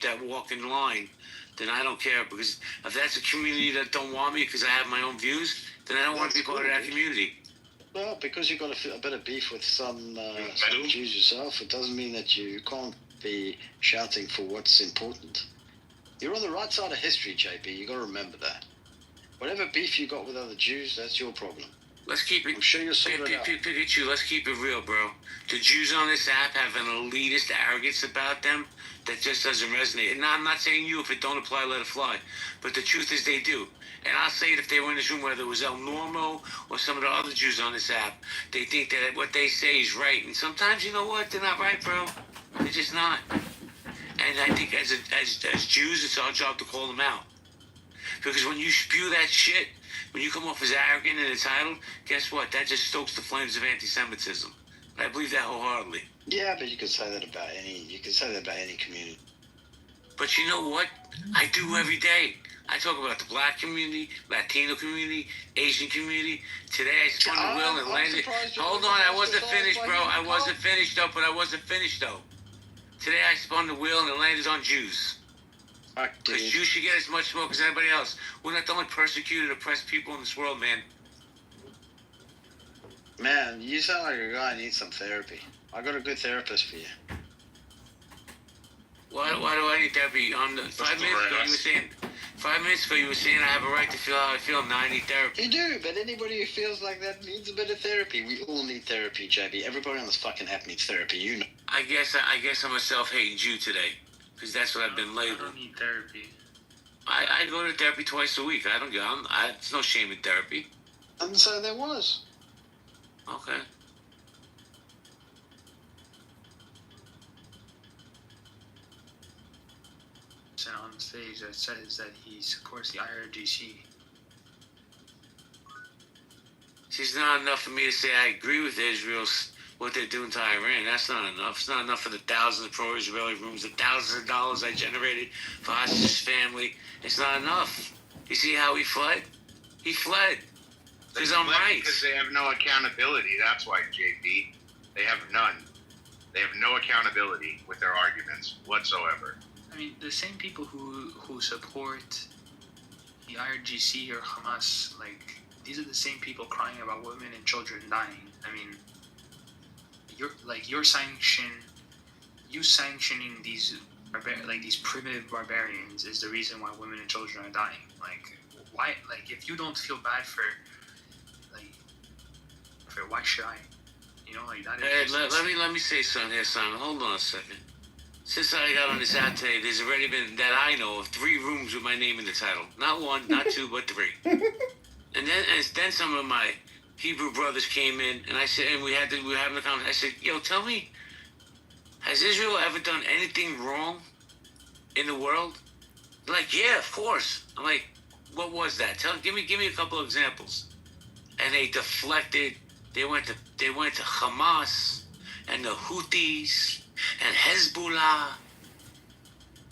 that walk in line, then I don't care, because if that's a community that don't want me because I have my own views, then I don't want to be part of that community. Well, because you've got a bit of beef with some Jews yourself, it doesn't mean that you can't be shouting for what's important. You're on the right side of history, JP. You got to remember that. Whatever beef you got with other Jews, that's your problem. Let's keep it. I'm sure you'll sort it out. Pikachu, let's keep it real, bro. The Jews on this app have an elitist arrogance about them that just doesn't resonate. And I'm not saying you, if it don't apply, let it fly. But the truth is they do. And I'll say it, if they were in this room, whether it was El Normo or some of the other Jews on this app, they think that what they say is right. And sometimes, you know what? They're not right, bro. They're just not. And I think as Jews, it's our job to call them out. Because when you spew that shit, when you come off as arrogant and entitled, guess what? That just stokes the flames of anti-Semitism. I believe that wholeheartedly. Yeah, but you can say that about any community. But you know what? I do every day. I talk about the black community, Latino community, Asian community. Today I spun the wheel and landed. Hold on, I wasn't finished, bro. I wasn't finished though. Today I spun the wheel and it landed on Jews. Because Jews should get as much smoke as anybody else. We're not the only persecuted, oppressed people in this world, man. Man, you sound like a guy who needs some therapy. I got a good therapist for you. Why do I need therapy? 5 minutes ago you were saying I have a right to feel how I feel. Now I need therapy. You do, but anybody who feels like that needs a bit of therapy. We all need therapy, JB. Everybody on this fucking app needs therapy, you know. I guess I'm a self-hating Jew today. Because that's what I've been labeled. I don't need therapy. I go to therapy twice a week. There's no shame in therapy. And so there was. Okay. Said on stage that says that he supports the IRGC. It's not enough for me to say I agree with Israel's what they're doing to Iran. That's not enough. It's not enough for the thousands of pro-Israeli rooms, the thousands of dollars I generated for Hash's family. It's not enough. You see how he fled? He fled. Because I'm right. Because they have no accountability. That's why, JP. They have none. They have no accountability with their arguments whatsoever. I mean, the same people who support the IRGC or Hamas, like, these are the same people crying about women and children dying. I mean, you sanctioning these these primitive barbarians is the reason why women and children are dying. Like, why? Like, if you don't feel bad for why should I? You know, like that. Hey, let me say something here, Simon. Hold on a second. Since I got on this app today, there's already been, that I know of, 3 rooms with my name in the title. Not 1, not 2, but 3. And then some of my Hebrew brothers came in, and I said, and we were having a conversation. I said, yo, tell me, has Israel ever done anything wrong in the world? They're like, yeah, of course. I'm like, what was that? Give me a couple of examples. And they deflected. They went to Hamas and the Houthis and Hezbollah.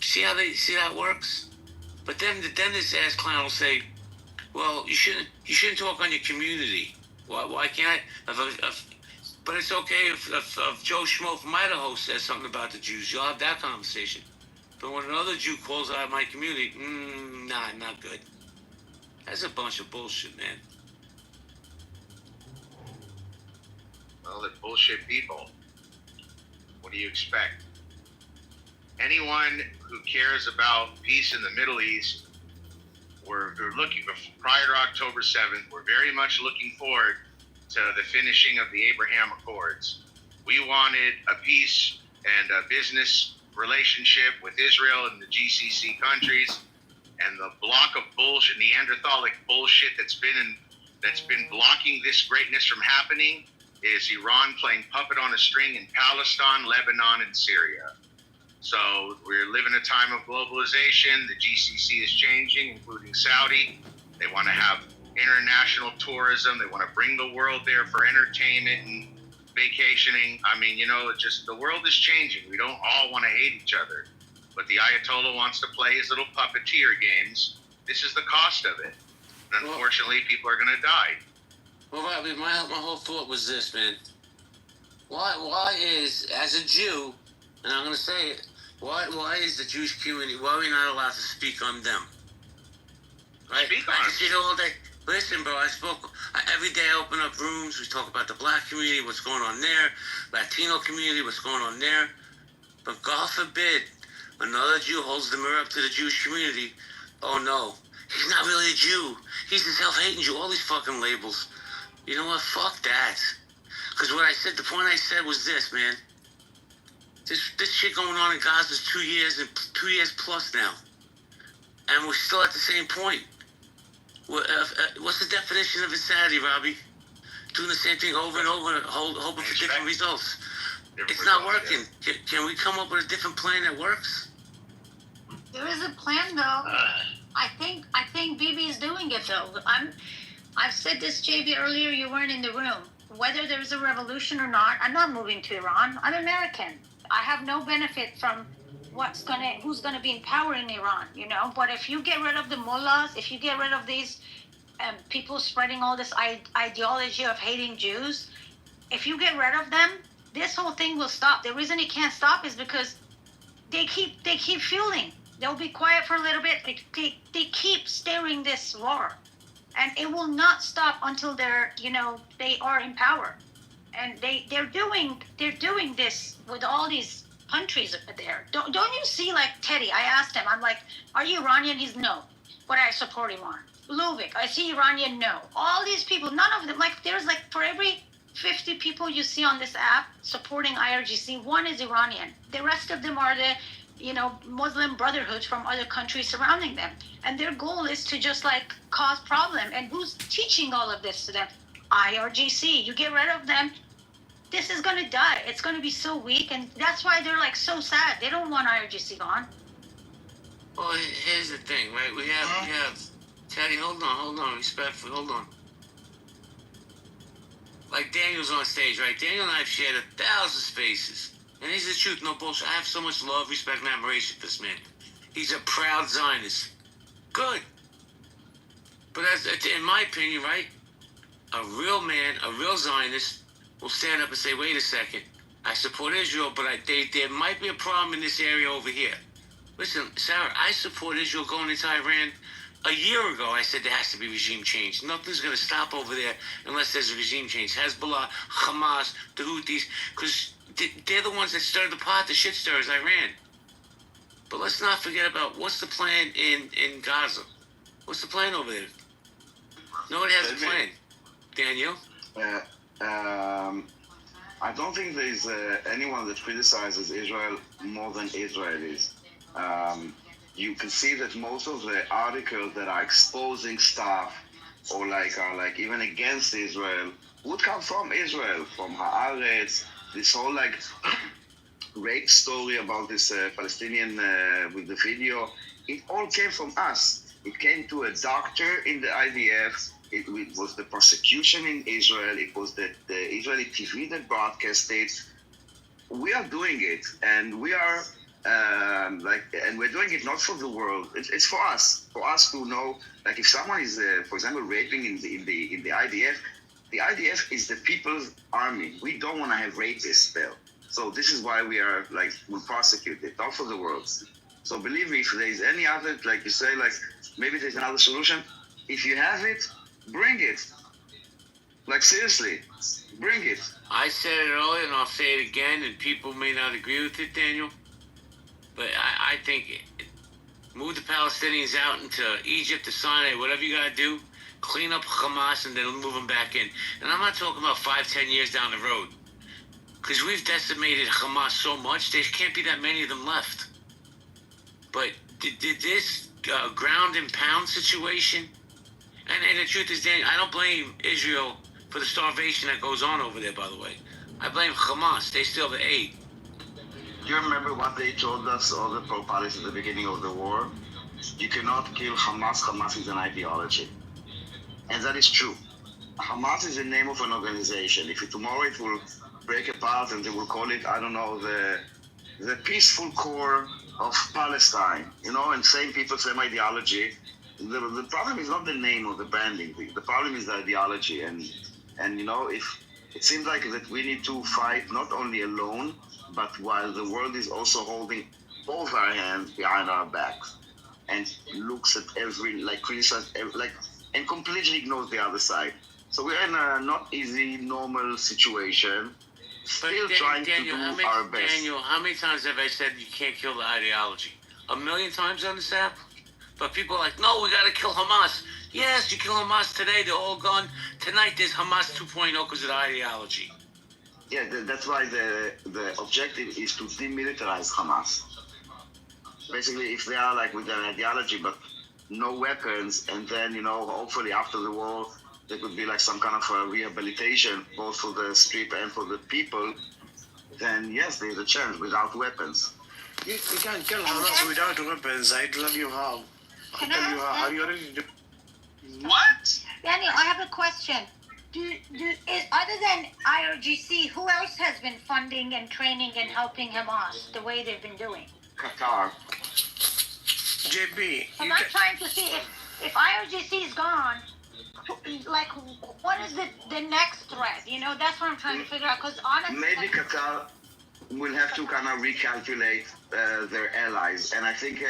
See how that works? But then this ass clown will say, well, you shouldn't talk on your community. Why can't I? But it's okay if Joe Schmo from Idaho says something about the Jews. You'll have that conversation. But when another Jew calls out my community, nah, not good. That's a bunch of bullshit, man. Well, they're bullshit people. What do you expect? Anyone who cares about peace in the Middle East, we're looking, prior to October 7th, we're very much looking forward to the finishing of the Abraham Accords. We wanted a peace and a business relationship with Israel and the GCC countries, and the block of bullshit, Neanderthalic bullshit that's been blocking this greatness from happening is Iran playing puppet on a string in Palestine, Lebanon, and Syria. So we're living a time of globalization. The GCC is changing, including Saudi. They want to have international tourism. They want to bring the world there for entertainment and vacationing. I mean, just the world is changing. We don't all want to hate each other. But the Ayatollah wants to play his little puppeteer games. This is the cost of it. And unfortunately, people are going to die. Well, Robbie, my whole thought was this, man. Why is, as a Jew, and I'm going to say it, Why is the Jewish community, why are we not allowed to speak on them? Right? Speak I on can sit here all day. Listen, bro, every day I open up rooms, we talk about the black community, what's going on there, Latino community, what's going on there. But God forbid, another Jew holds the mirror up to the Jewish community. Oh no, he's not really a Jew. He's a self-hating Jew. All these fucking labels. You know what? Fuck that. Because the point I said was this, man. This shit going on in Gaza is 2 years and 2 years plus now. And we're still at the same point. What's the definition of insanity, Robbie? Doing the same thing over and over, hoping for different results. It's not working. Can we come up with a different plan that works? There is a plan, though. I think Bibi is doing it, though. I've said this, JB, earlier. You weren't in the room. Whether there's a revolution or not, I'm not moving to Iran. I'm American. I have no benefit from who's gonna be in power in Iran, you know. But if you get rid of the mullahs, if you get rid of these people spreading all this ideology of hating Jews, if you get rid of them, this whole thing will stop. The reason it can't stop is because they keep fueling. They'll be quiet for a little bit. They keep stirring this war, and it will not stop until they are in power. And they're doing this with all these countries there. Don't you see, like Teddy? I asked him. I'm like, "Are you Iranian?" He's no, but I support Iran. Luvik, I see Iranian. No, all these people, none of them. Like there's like for every 50 people you see on this app supporting IRGC, one is Iranian. The rest of them are the Muslim brotherhoods from other countries surrounding them, and their goal is to just like cause problem. And who's teaching all of this to them? IRGC. You get rid of them, this is gonna die. It's gonna be so weak, and that's why they're like so sad. They don't want IRGC gone. Well, here's the thing, right? We have Teddy. Hold on, respectfully, hold on. Like Daniel's on stage, right? Daniel and I have shared 1,000 spaces, and here's the truth, no bullshit. I have so much love, respect, and admiration for this man. He's a proud Zionist. Good, but in my opinion, right? A real man, a real Zionist, will stand up and say, wait a second, I support Israel, but there might be a problem in this area over here. Listen, Sarah, I support Israel going into Iran. A year ago, I said there has to be regime change. Nothing's going to stop over there unless there's a regime change. Hezbollah, Hamas, the Houthis, because they're the ones that stirred the pot, the shit stirrers, Iran. But let's not forget about what's the plan in Gaza. What's the plan over there? Nobody has a plan. Daniel? I don't think there's anyone that criticizes Israel more than Israelis. You can see that most of the articles that are exposing stuff or are like even against Israel would come from Israel, from Haaretz. This whole rape story about this Palestinian with the video, it all came from us. It came to a doctor in the IDF. It was the prosecution in Israel. It was the Israeli TV that broadcast it. We are doing it, and we are and we're doing it not for the world. It's for us to know. Like if someone is, for example, raping in the IDF, the IDF is the people's army. We don't want to have rapists there. So this is why we prosecute it, not for the world. So believe me, if there is any other, like you say, maybe there's another solution. If you have it, bring it. Seriously, bring it. I said it earlier and I'll say it again, and people may not agree with it, Daniel, but I think move the Palestinians out into Egypt, to Sinai, whatever you gotta do, clean up Hamas and then move them back in. And I'm not talking about 5-10 years down the road, because we've decimated Hamas so much, there can't be that many of them left. But did this ground and pound situation, and the truth is, Daniel, I don't blame Israel for the starvation that goes on over there, by the way. I blame Hamas. They still have the aid. Do you remember what they told us, all the pro-Palestinians at the beginning of the war? You cannot kill Hamas. Hamas is an ideology. And that is true. Hamas is the name of an organization. If tomorrow it will break apart and they will call it, I don't know, the peaceful core of Palestine, and same people, same ideology. The problem is not the name or the branding. The problem is the ideology. And if it seems like that we need to fight not only alone, but while the world is also holding both our hands behind our backs and looks at criticizes and completely ignores the other side. So we're in a not easy, normal situation, still trying to do our best. Daniel, how many times have I said you can't kill the ideology? 1,000,000 times on this app? But people are like, no, we got to kill Hamas. Yes, you kill Hamas today, they're all gone. Tonight there's Hamas 2.0 because of the ideology. Yeah, that's why the objective is to demilitarize Hamas. Basically, if they are like with their ideology but no weapons, and then, hopefully after the war, there could be like some kind of a rehabilitation, both for the street and for the people, then yes, there's a chance without weapons. You can't kill Hamas without weapons. I tell you how. I'll tell you how. Are you ready to... What? Daniel, I have a question. Other than IRGC, who else has been funding and training and helping Hamas the way they've been doing? Qatar. JB, I'm not trying to see if IRGC is gone, like, what is the next threat? That's what I'm trying to figure out. Because honestly, maybe Qatar will have to kind of recalculate their allies, and I think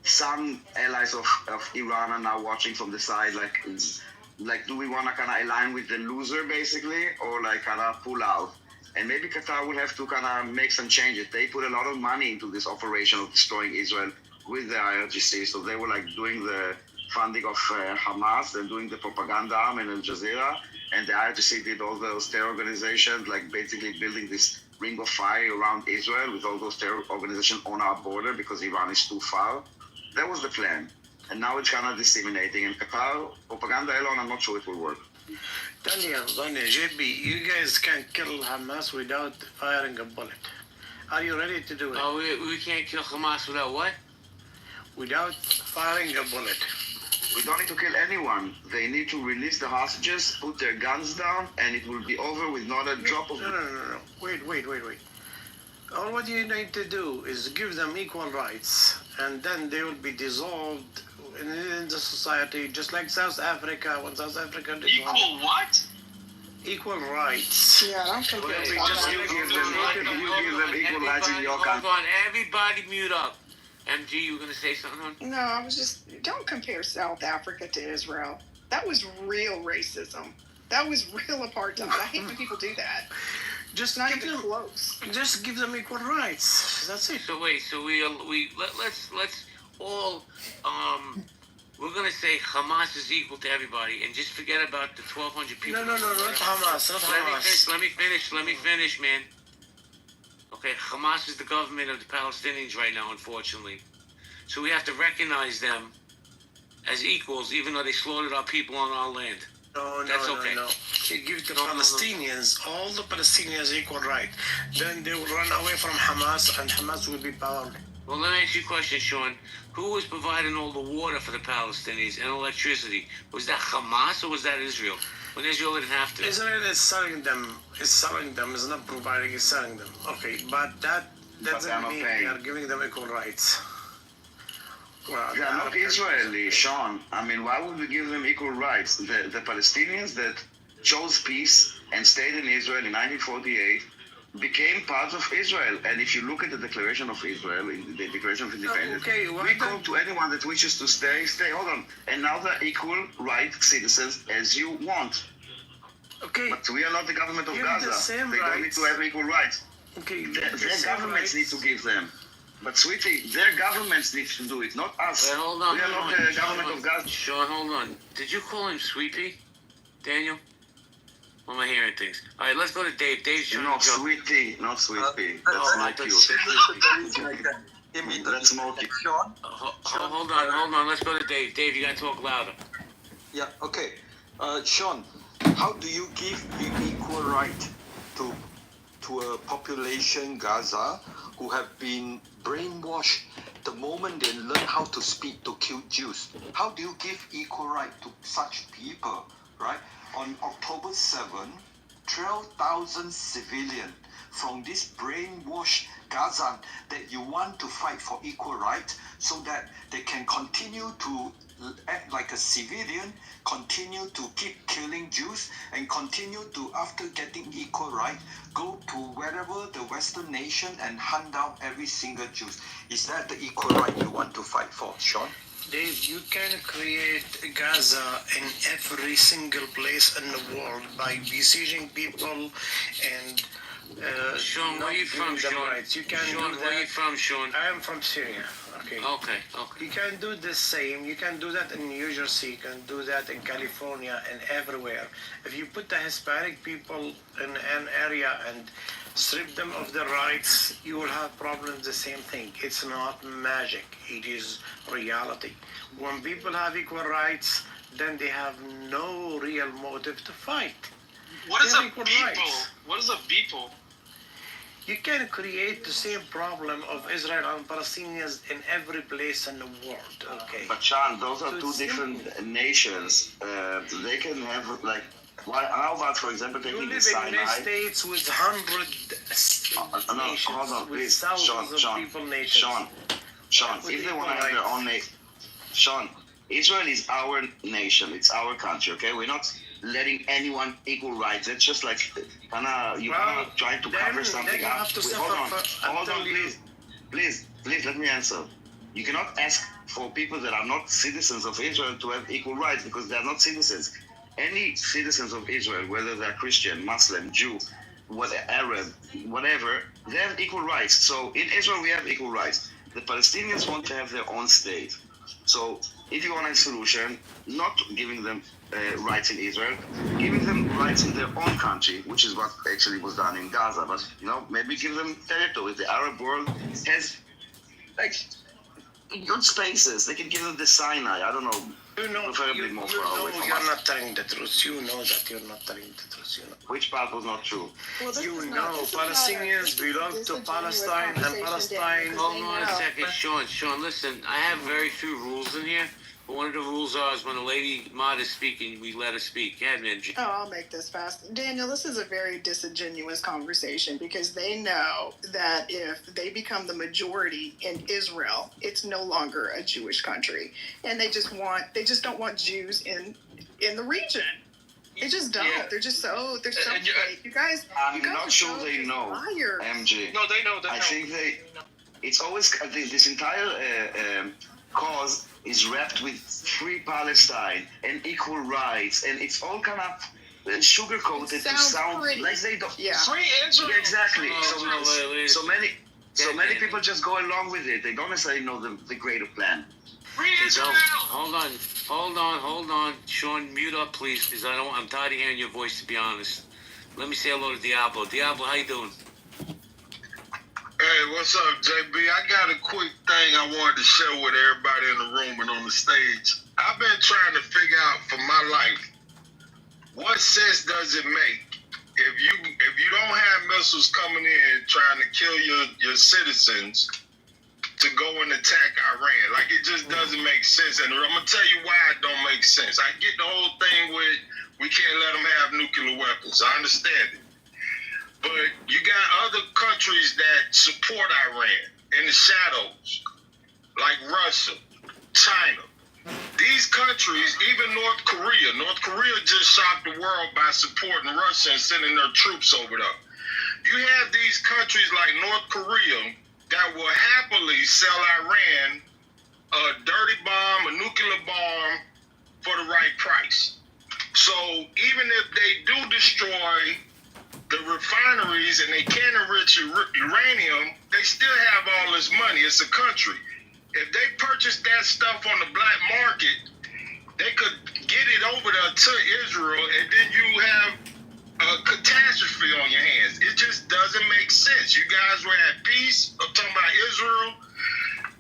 some allies of Iran are now watching from the side, like do we want to kind of align with the loser basically, or like kind of pull out? And maybe Qatar will have to kind of make some changes. They put a lot of money into this operation of destroying Israel with the IRGC, so they were like doing the funding of Hamas and doing the propaganda arm and Al Jazeera, and the IRGC did all those terror organizations, like basically building this ring of fire around Israel with all those terror organizations on our border because Iran is too far. That was the plan. And now it's kind of disseminating. And Qatar, propaganda alone, I'm not sure it will work. Daniel, JB, you guys can't kill Hamas without firing a bullet. Are you ready to do it? Oh, we can't kill Hamas without what? Without firing a bullet. We don't need to kill anyone. They need to release the hostages, put their guns down, and it will be over with not a drop of... No. Wait. All what you need to do is give them equal rights, and then they will be dissolved in the society, just like South Africa, when South Africa dissolved. Equal what? Equal rights. Yeah, I don't think there's You give them equal rights in your country. Hold on, everybody mute up. MG, you were going to say something? No, I was just, don't compare South Africa to Israel. That was real racism. That was real apartheid. I hate when people do that. Just Not give even them, close. just give them equal rights. That's it. So wait, let's all we're gonna say Hamas is equal to everybody, and just forget about the 1,200 people. No, not Hamas, not Hamas. Let me finish, man. Okay, Hamas is the government of the Palestinians right now, unfortunately. So we have to recognize them as equals, even though they slaughtered our people on our land. No. You give the Palestinians, all the Palestinians equal right. Then they will run away from Hamas, and Hamas will be powerful. Well, let me ask you a question, Sean. Who was providing all the water for the Palestinians and electricity? Was that Hamas or was that Israel? When Israel didn't have to. Israel is selling them. It's not providing. It's selling them. Okay, but that doesn't mean they are giving them equal rights. Well, They are not Israeli, Sean. I mean, why would we give them equal rights? The Palestinians that chose peace and stayed in Israel in 1948 became part of Israel. And if you look at the Declaration of Israel, in the Declaration of Independence, we call to anyone that wishes to stay. Hold on. And now they're equal right citizens as you want. Okay. But we are not the government of Give Gaza. the same They don't need rights. to have equal rights. Okay. Their governments need to give them. But sweetie, their governments need to do it, not us. Wait, hold on. We are not the government of Gaza. Sean, hold on. Did you call him Sweetie, Daniel? Or am I hearing things? All right, let's go to Dave. Dave's trying No, to jump. sweetie, not sweetie. That's not cute. That's more cute. Sean? Hold on. Let's go to Dave. Dave, you gotta talk louder. Yeah, okay. Sean, how do you give the equal right to a population, Gaza, who have been brainwashed the moment they learn how to speak to kill Jews? How do you give equal right to such people, right? On October 7, 12,000 civilians from this brainwashed Gaza that you want to fight for equal rights so that they can continue to act like a civilian, continue to keep killing Jews, and continue to, after getting equal right, go to wherever the Western nation and hunt down every single Jew? Is that the equal right you want to fight for, Sean? Dave, you can create Gaza in every single place in the world by besieging people and Sean, where not you from, giving them Sean? rights. You can Sean, do where you that. from, Sean? I am from Syria. Okay. Okay, okay. You can do the same. You can do that in New Jersey. You can do that in California and everywhere. If you put the Hispanic people in an area and strip them of their rights, you will have problems. The same thing. It's not magic. It is reality. When people have equal rights, then they have no real motive to fight. What is They a have equal people? rights. What is a people? You can create the same problem of Israel and Palestinians in every place in the world. Okay. But Sean, those are So two it's different simple. nations. They can have like. How about, for example, You taking the live in many Sinai? states with hundred No, nations, hold on, with please. thousands of Sean, people nations. Sean, With if they equal want to have their rights. own nation, Sean, Israel is our nation. It's our country. Okay, we're not letting anyone equal rights. It's just like you Well, trying to then- cover then something you up. have to Wait, suffer hold on, until you- please. Let me answer. You cannot ask for people that are not citizens of Israel to have equal rights because they are not citizens. Any citizens of Israel, whether they're Christian, Muslim, Jew, Arab, whatever, they have equal rights. So in Israel, we have equal rights. The Palestinians want to have their own state. So if you want a solution, not giving them rights in Israel, giving them rights in their own country, which is what actually was done in Gaza. But maybe give them territory. The Arab world has like good spaces. They can give them the Sinai. I don't know. Preferably more far away from you're us. not telling the truth. You know that you're not telling the truth. You know. Which part was not true? Well, this You is know, not- this is not a- Palestinians this is belong to disingenuous Palestine, and conversation, Palestine. Daniel, Hold they on a know. second, Sean, listen, I have very few rules in here, but one of the rules is when a lady mod is speaking, we let her speak. Go ahead, Ninja. Oh, I'll make this fast. Daniel, this is a very disingenuous conversation because they know that if they become the majority in Israel, it's no longer a Jewish country. And they just don't want Jews in the region. They just don't. Yeah. They're so And you- fake. You guys I'm are not sure so they just know, liars. MG. No, they know. They I know. think it's always this entire cause is wrapped with free Palestine and equal rights, and it's all kind of sugar coated It to sounds sound pretty. like they don't. Yeah. Free Israel. Yeah, exactly. Oh, wait. So many Yeah. people just go along with it. They don't necessarily know the greater plan. Free Hey, Israel. don't. Hold on. Sean, mute up, please, because I'm tired of hearing your voice, to be honest. Let me say hello to Diablo. Diablo, how you doing? Hey, what's up, JB? I got a quick thing I wanted to share with everybody in the room and on the stage. I've been trying to figure out for my life, what sense does it make if you don't have missiles coming in trying to kill your citizens to go and attack Iran? Like, it just doesn't make sense. And I'm gonna tell you why it don't make sense. I get the whole thing with we can't let them have nuclear weapons. I understand it. But you got other countries that support Iran in the shadows, like Russia, China. These countries, even North Korea just shocked the world by supporting Russia and sending their troops over there. You have these countries like North Korea that will happily sell Iran a dirty bomb, a nuclear bomb, for the right price. So even if they do destroy the refineries and they can enrich uranium, they still have all this money. It's a country. If they purchase that stuff on the black market, they could get it over there to Israel, and then you have a catastrophe on your hands. It just doesn't make sense. You guys were at peace. I'm talking about Israel.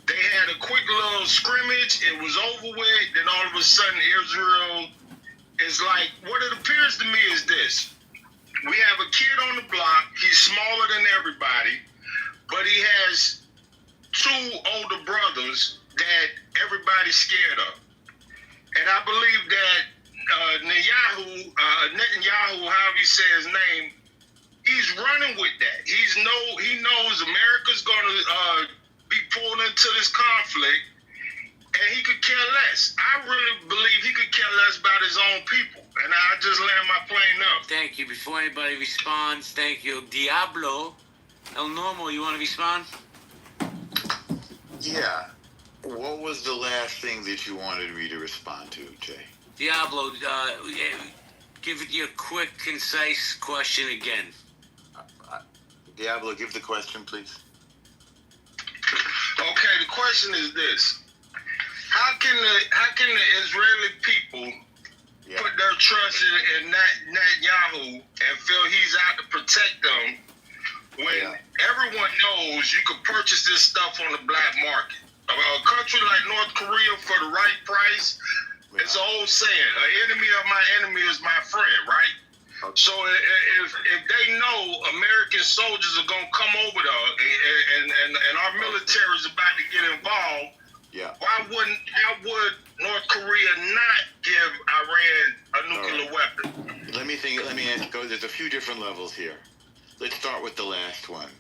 They had a quick little scrimmage. It was over with. Then all of a sudden, Israel is like, what it appears to me is this. We have a kid on the block. He's smaller than everybody, but he has two older brothers that everybody's scared of. And I believe that Netanyahu, however you say his name, He's running with that. He knows America's gonna be pulled into this conflict, and he could care less. I really believe he could care less about his own people. And I just land my plane up. Thank you. Before anybody responds, thank you. Diablo, El Normo, you want to respond? Yeah. What was the last thing that you wanted me to respond to, Jay? Diablo, give it your quick, concise question again. Diablo, give the question, please. Okay, the question is this: How can the Israeli people put their trust in Netanyahu and feel he's out to protect them when everyone knows you can purchase this stuff on the black market? A country like North Korea for the right price, it's an old saying: "An enemy of my enemy is my friend." Right? So if they know American soldiers are gonna come over there and our military is about to get involved, how would North Korea not give Iran a nuclear weapon? Let me ask. There's a few different levels here. Let's start with the last one.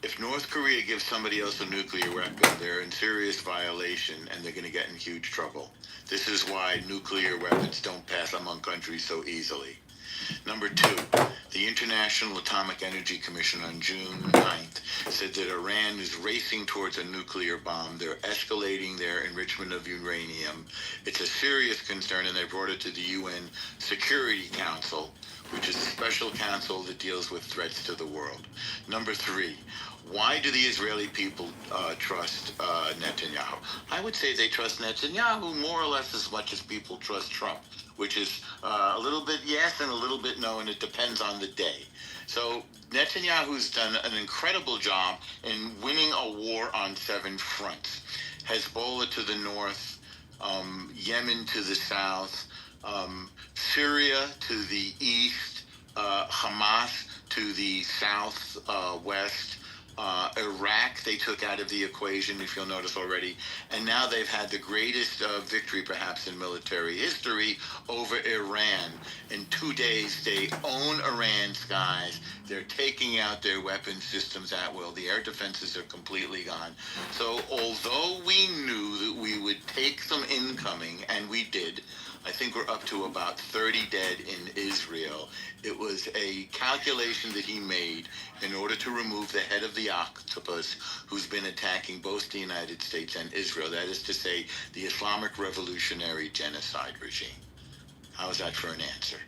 If North Korea gives somebody else a nuclear weapon, they're in serious violation and they're going to get in huge trouble. This is why nuclear weapons don't pass among countries so easily. Number two, the International Atomic Energy Commission on June 9th said that Iran is racing towards a nuclear bomb. They're escalating their enrichment of uranium. It's a serious concern, and they brought it to the UN Security Council, which is a special council that deals with threats to the world. Number three, why do the Israeli people trust Netanyahu? I would say they trust Netanyahu more or less as much as people trust Trump, which is a little bit yes and a little bit no, and it depends on the day. So Netanyahu's done an incredible job in winning a war on 7 fronts. Hezbollah to the north, Yemen to the south, Syria to the east, Hamas to the southwest, Iraq they took out of the equation, if you'll notice already, and now they've had the greatest victory perhaps in military history over Iran. In 2 days they own Iran's skies. They're taking out their weapon systems at will. The air defenses are completely gone. So although we knew that we would take some incoming, and we did, I think we're up to about 30 dead in Israel. It was a calculation that he made in order to remove the head of the octopus who's been attacking both the United States and Israel. That is to say, the Islamic Revolutionary Genocide regime. How's that for an answer?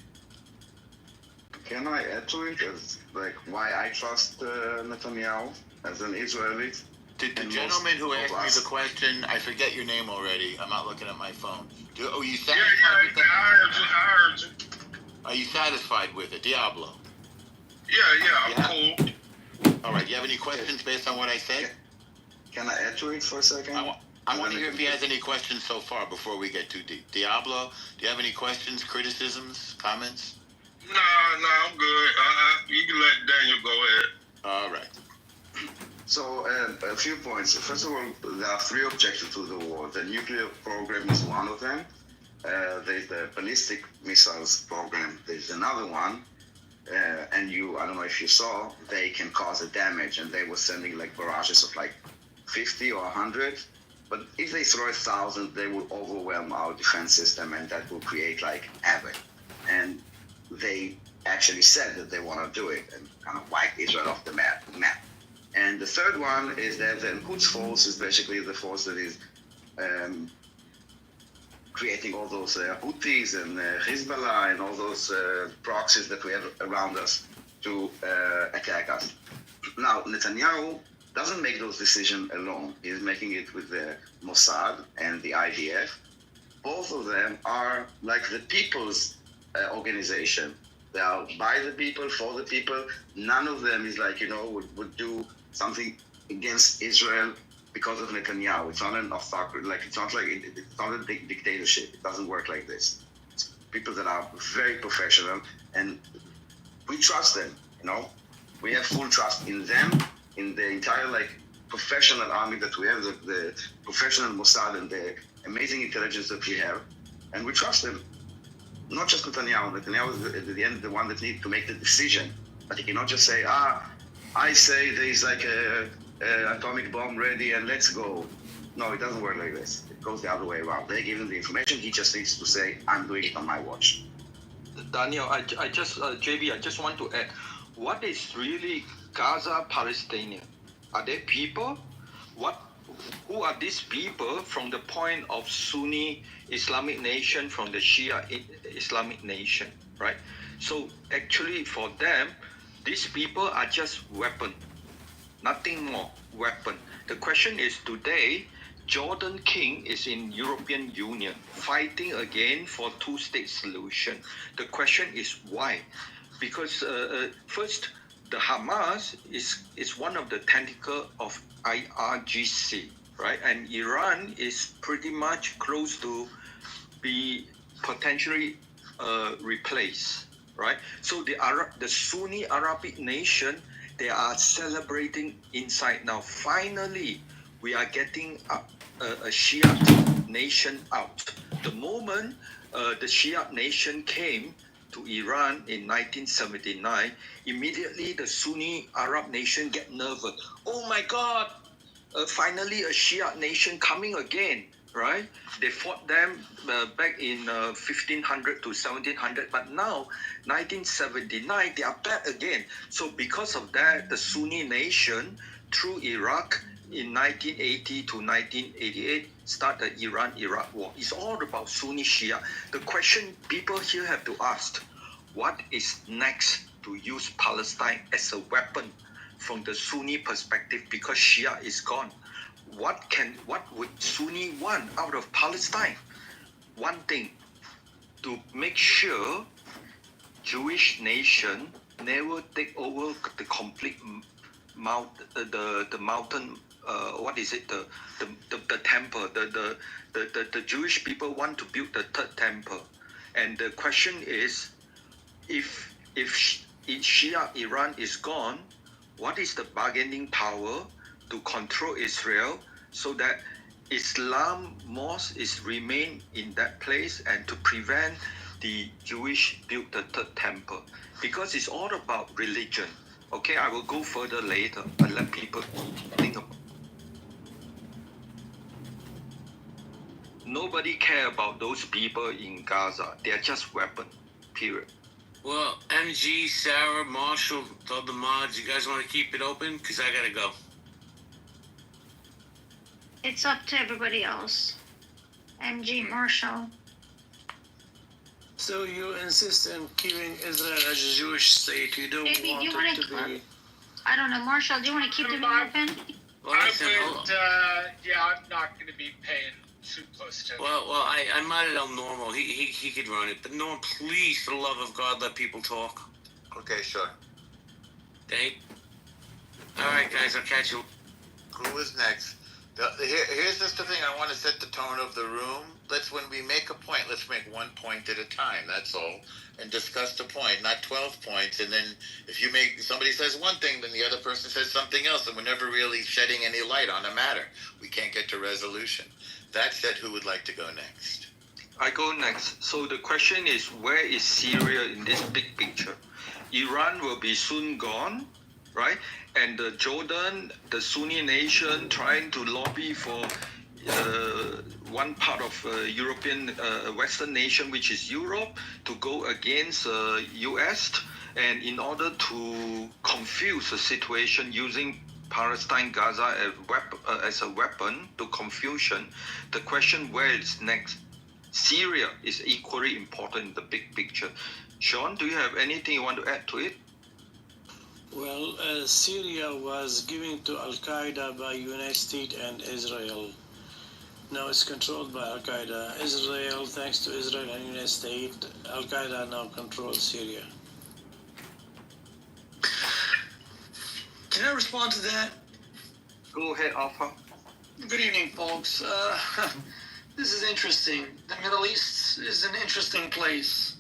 Can I add to it as like why I trust Netanyahu as an Israeli? Did the gentleman who asked me the question, I forget your name already, I'm not looking at my phone. Are you satisfied with that? I heard you. Are you satisfied with it, Diablo? Yeah, I'm cool. All right, you have any questions based on what I said? Can I add to it for a second? I want to hear if he has any questions so far before we get too deep. Diablo, do you have any questions, criticisms, comments? No, I'm good. You can let Daniel go ahead. All right. So, a few points. First of all, there are 3 objectives to the war. The nuclear program is one of them. There's the ballistic missiles program. There's another one. And I don't know if you saw, they can cause a damage. And they were sending like barrages of like 50 or 100. But if they throw 1,000, they will overwhelm our defense system, and that will create like havoc. And they actually said that they want to do it and kind of wipe Israel off the map. And the third one is that the Quds force is basically the force that is creating all those Houthis and Hezbollah and all those proxies that we have around us to attack us. Now, Netanyahu doesn't make those decisions alone. He's making it with the Mossad and the IDF. Both of them are like the people's organization. They are by the people, for the people. None of them is like, would do something against Israel because of Netanyahu. It's not an autocracy, it's not a dictatorship. It doesn't work like this. It's people that are very professional, and we trust them, We have full trust in them, in the entire professional army that we have, the professional Mossad and the amazing intelligence that we have, and we trust them. Not just Netanyahu. Netanyahu is at the end the one that needs to make the decision But you cannot just say, I say there's like a atomic bomb ready and let's go. No, it doesn't work like this. It goes the other way around. They give him the information. He just needs to say, I'm doing it on my watch. Daniel, I just JB, I just want to add, what is really Gaza Palestinian? Are they people? Who are these people from the point of Sunni Islamic nation, from the Shia Islamic nation, right? So actually for them, these people are just weapon, nothing more, weapon. The question is today, Jordan King is in European Union fighting again for two-state solution. The question is why? Because first, the Hamas is one of the tentacle of IRGC, right? And Iran is pretty much close to be potentially replaced, right? So the Sunni Arabic nation, they are celebrating inside now. Finally, we are getting a Shia nation out. The moment the Shia nation came to Iran in 1979, immediately the Sunni Arab nation get nervous. Oh my God, finally a Shia nation coming again, right? They fought them back in 1500 to 1700, but now 1979 they are back again. So because of that, the Sunni nation through Iraq in 1980 to 1988 started the Iran-Iraq war. It's all about Sunni Shia. The question people here have to ask, what is next to use Palestine as a weapon from the Sunni perspective, because Shia is gone? What would Sunni want out of Palestine? One thing, to make sure Jewish nation never take over the complete the mountain. What is it? The temple. The Jewish people want to build the third temple, and the question is, if Shia Iran is gone, what is the bargaining power to control Israel so that Islam mosque is remain in that place and to prevent the Jewish build the third temple? Because it's all about religion. Okay, I will go further later. I let people think about. Nobody care about those people in Gaza. They are just weapon. Period. Well, MG, Sarah, Marshall, the other mods, you guys want to keep it open? Because I got to go. It's up to everybody else. MG, Marshall. So you insist on keeping Israel as a Jewish state. You don't Maybe want you it wanna to be. I don't know, Marshall, do you want to keep the room open? Well, listen, hold on. I'm not going to be paying too close to. Well, I might have done Normal. He could run it. But Norm, please, for the love of God, let people talk. Okay, sure. Dave? All right, guys, I'll catch you. Who is next? Here's just the thing. I want to set the tone of the room. When we make a point, let's make one point at a time. That's all. And discuss the point, not 12 points. And then if somebody says one thing, then the other person says something else, and we're never really shedding any light on a matter. We can't get to resolution. That said, who would like to go next? I go next. So the question is, where is Syria in this big picture? Iran will be soon gone, right? And Jordan, the Sunni nation, trying to lobby for one part of European Western nation, which is Europe, to go against US, and in order to confuse the situation using Palestine, Gaza as a weapon to confusion. The question where is next? Syria is equally important in the big picture. Sean, do you have anything you want to add to it? Well, Syria was given to Al Qaeda by United States and Israel. Now it's controlled by Al Qaeda. Israel, thanks to Israel and United States, Al Qaeda now controls Syria. Can I respond to that? Go ahead, Alpha. Good evening, folks. This is interesting. The Middle East is an interesting place.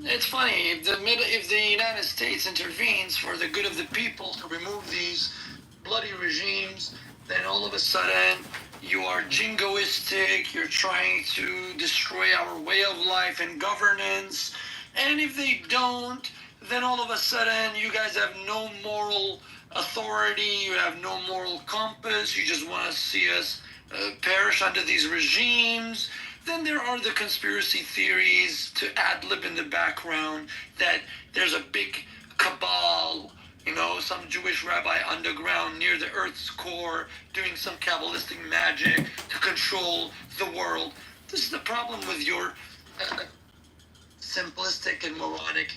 It's funny, if the United States intervenes for the good of the people to remove these bloody regimes, then all of a sudden you are jingoistic, you're trying to destroy our way of life and governance, And if they don't, then all of a sudden you guys have no moral authority, you have no moral compass, you just want to see us perish under these regimes. Then there are the conspiracy theories to ad-lib in the background that there's a big cabal, some Jewish rabbi underground near the Earth's core doing some Kabbalistic magic to control the world. This is the problem with your simplistic and moronic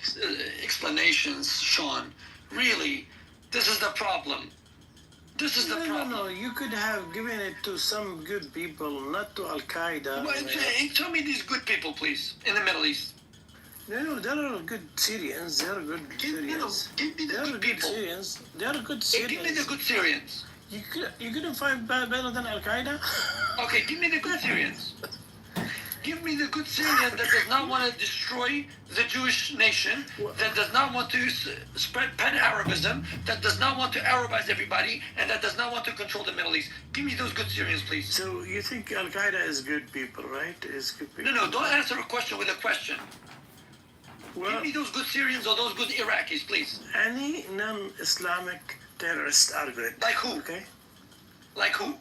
explanations, Sean. Really, this is the problem. This is the problem. No, you could have given it to some good people, not to Al-Qaeda. Well, tell me these good people, please, in the Middle East. No, there are good Syrians. They are good Syrians. Give me the good people. Syrians. They are good Hey, Syrians. give me the good Syrians. You couldn't find better than Al-Qaeda? Okay, give me the good Syrians. Give me the good Syrian that does not want to destroy the Jewish nation, that does not want to spread pan-Arabism, that does not want to Arabize everybody, and that does not want to control the Middle East. Give me those good Syrians, please. So you think Al-Qaeda is good people, right? Is good people. No, don't answer a question with a question. Well, give me those good Syrians or those good Iraqis, please. Any non-Islamic terrorists are good. Like who? Okay. Like who?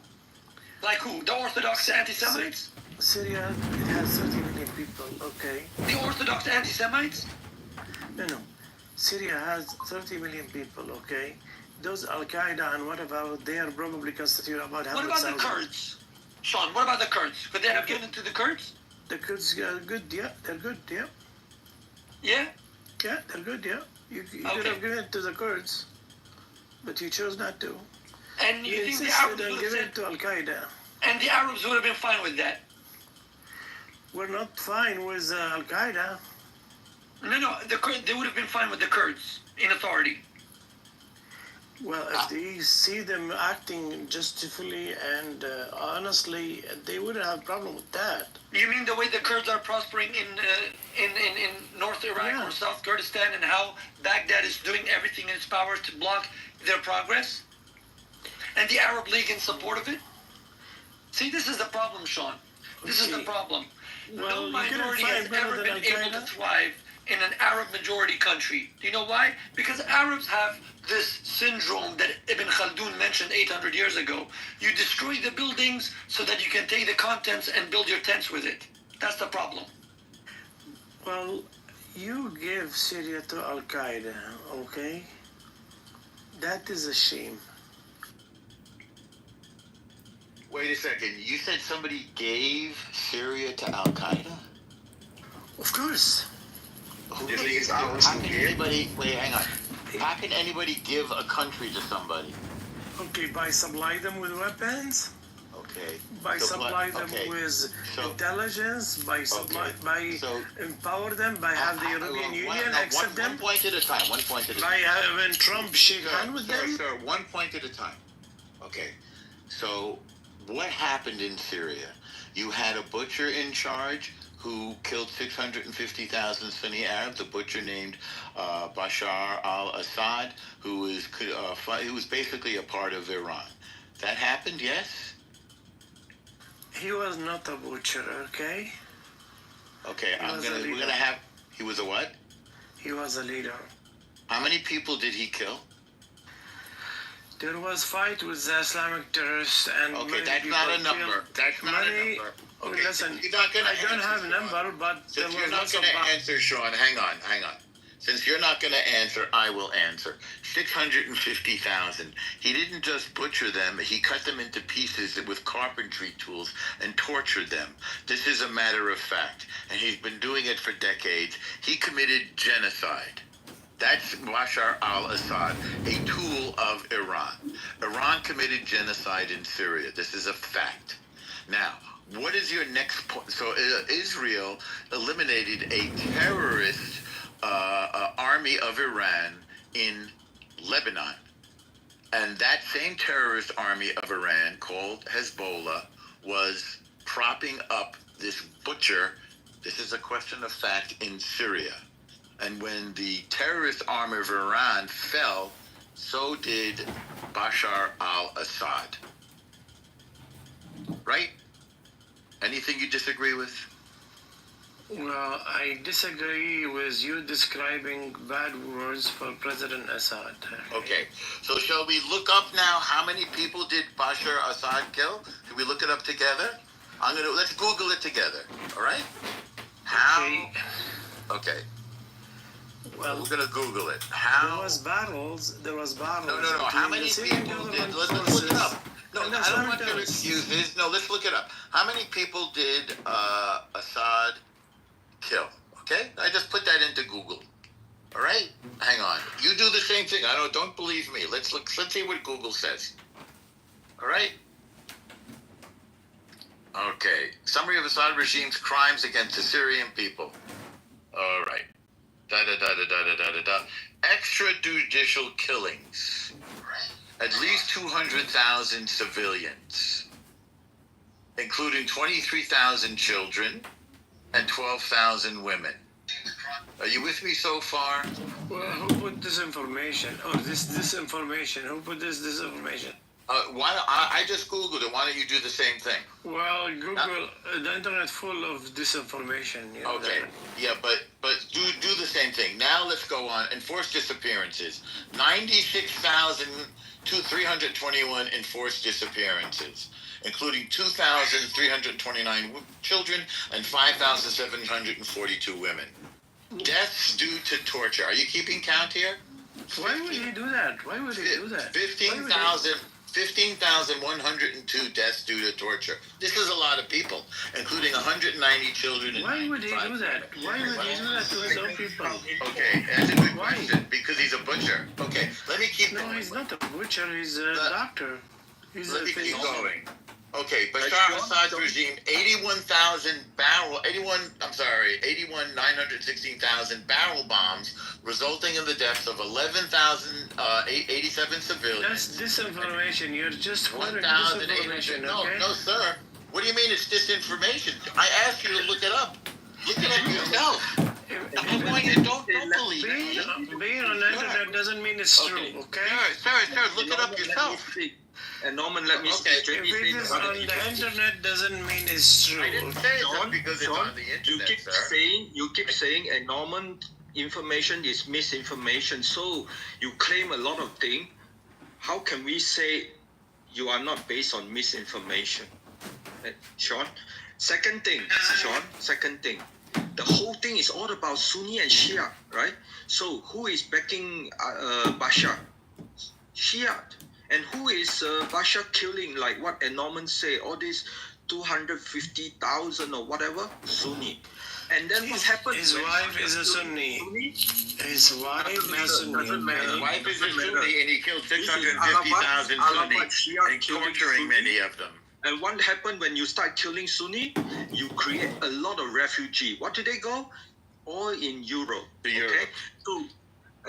Like who? The Orthodox anti-Semites? Syria, it has 30 million people, okay. The Orthodox anti-Semites? No. Syria has 30 million people, okay. Those Al-Qaeda and whatever, they are probably constitute about 100,000. What about the Kurds? Sean, what about the Kurds? Could they have given it to the Kurds? The Kurds are good, yeah. They're good, yeah. Yeah? Yeah, they're good, yeah. You could have given it to the Kurds, but you chose not to. And you think the Arabs would have given it to Al-Qaeda. And the Arabs would have been fine with that? We're not fine with Al-Qaeda. No, they would have been fine with the Kurds in authority. Well, if they see them acting justifully and honestly, they wouldn't have a problem with that. You mean the way the Kurds are prospering in North Iraq or South Kurdistan, and how Baghdad is doing everything in its power to block their progress? And the Arab League in support of it? See, this is the problem, Sean. This is the problem. Well, no minority has ever been able to thrive in an Arab majority country. Do you know why? Because Arabs have this syndrome that Ibn Khaldun mentioned 800 years ago. You destroy the buildings so that you can take the contents and build your tents with it. That's the problem. Well, you give Syria to Al-Qaeda, okay? That is a shame. Wait a second. You said somebody gave Syria to Al Qaeda? Of course. How can anybody? Wait, hang on. How can anybody give a country to somebody? Okay, by supply them with weapons. Okay. By supply them with intelligence. By empower them. By have the European Union accept them. One point at a time. One point at a time. By having Trump shake hands with them. Sir, 1 point at a time. Okay. So, what happened in Syria? You had a butcher in charge who killed 650,000 Sunni Arabs, a butcher named Bashar al-Assad, who was basically a part of Iran. That happened, yes? He was not a butcher, okay? Okay, we're gonna have, he was a what? He was a leader. How many people did he kill? There was fight with the Islamic terrorists and okay, that's not a number. That's not a number. Okay, listen, you're not gonna I don't have a number, but since you're not going to answer, Sean, hang on. Since you're not going to answer, I will answer. 650,000. He didn't just butcher them. He cut them into pieces with carpentry tools and tortured them. This is a matter of fact. And he's been doing it for decades. He committed genocide. That's Bashar al-Assad, a tool of Iran. Iran committed genocide in Syria. This is a fact. Now, what is your next point? So Israel eliminated a terrorist army of Iran in Lebanon. And that same terrorist army of Iran, called Hezbollah, was propping up this butcher. This is a question of fact in Syria. And when the terrorist arm of Iran fell, so did Bashar al-Assad. Right? Anything you disagree with? Well, I disagree with you describing bad words for President Assad. Okay, so shall we look up now how many people did Bashar Assad kill? Should we look it up together? Let's Google it together, all right? How? Okay, Well, we're gonna Google it. there How? was battles. There was battles. No. How between many the Syrian people did? government Let's look it forces up. No, and the I don't want your Spartans. excuses. No, let's look it up. How many people did Assad kill? Okay, I just put that into Google. All right, hang on. You do the same thing. Don't believe me. Let's look. Let's see what Google says. All right. Okay. Summary of Assad regime's crimes against the Syrian people. All right. Extrajudicial killings. At least 200,000 civilians, including 23,000 children and 12,000 women. Are you with me so far? Well, who put this information? Or this disinformation? Who put this disinformation? I just Googled it. Why don't you do the same thing? Well, Google, the internet full of disinformation. You know Okay. that. Yeah, but do the same thing. Now let's go on. Enforced disappearances. 96,321 enforced disappearances, including 2,329 children and 5,742 women. Deaths due to torture. Are you keeping count here? Why would he do that? Why would he do that? 15,102 deaths due to torture. This is a lot of people, including 190 children. And Why would he do that? Why would he do that to his own people? Okay, that's a good question. Because he's a butcher. Okay, let me keep No, going. he's not a butcher. He's a doctor. He's Let a me keep physician. going. Okay, Bashar Assad's regime, 81,916,000 barrel bombs, resulting in the deaths of 11,087 civilians. That's disinformation. You're just spreading 1,800. disinformation, okay? No, sir. What do you mean it's disinformation? I asked you to look it up. Look it up yourself. I'm going to don't believe Being on the internet doesn't mean it's true, okay? Sir, look it up yourself. And Norman, let me Okay. speak. If it is on the internet, doesn't mean it's true. I didn't say it's John, not because it's John, on the you internet, keep sir. saying, and Norman, information is misinformation. So you claim a lot of things. How can we say you are not based on misinformation? Sean? Second thing. The whole thing is all about Sunni and Shia, right? So who is backing Bashar? Shia. And who is Bashar killing, like what Norman say, all these 250,000 or whatever? Sunni. And then what happened? His wife is a Sunni. His wife is a Sunni. His wife is a Sunni and he killed 650,000 Sunni and torturing many of them. And what happened when you start killing Sunni? You create a lot of refugee. What did they go? All in Europe. Okay? So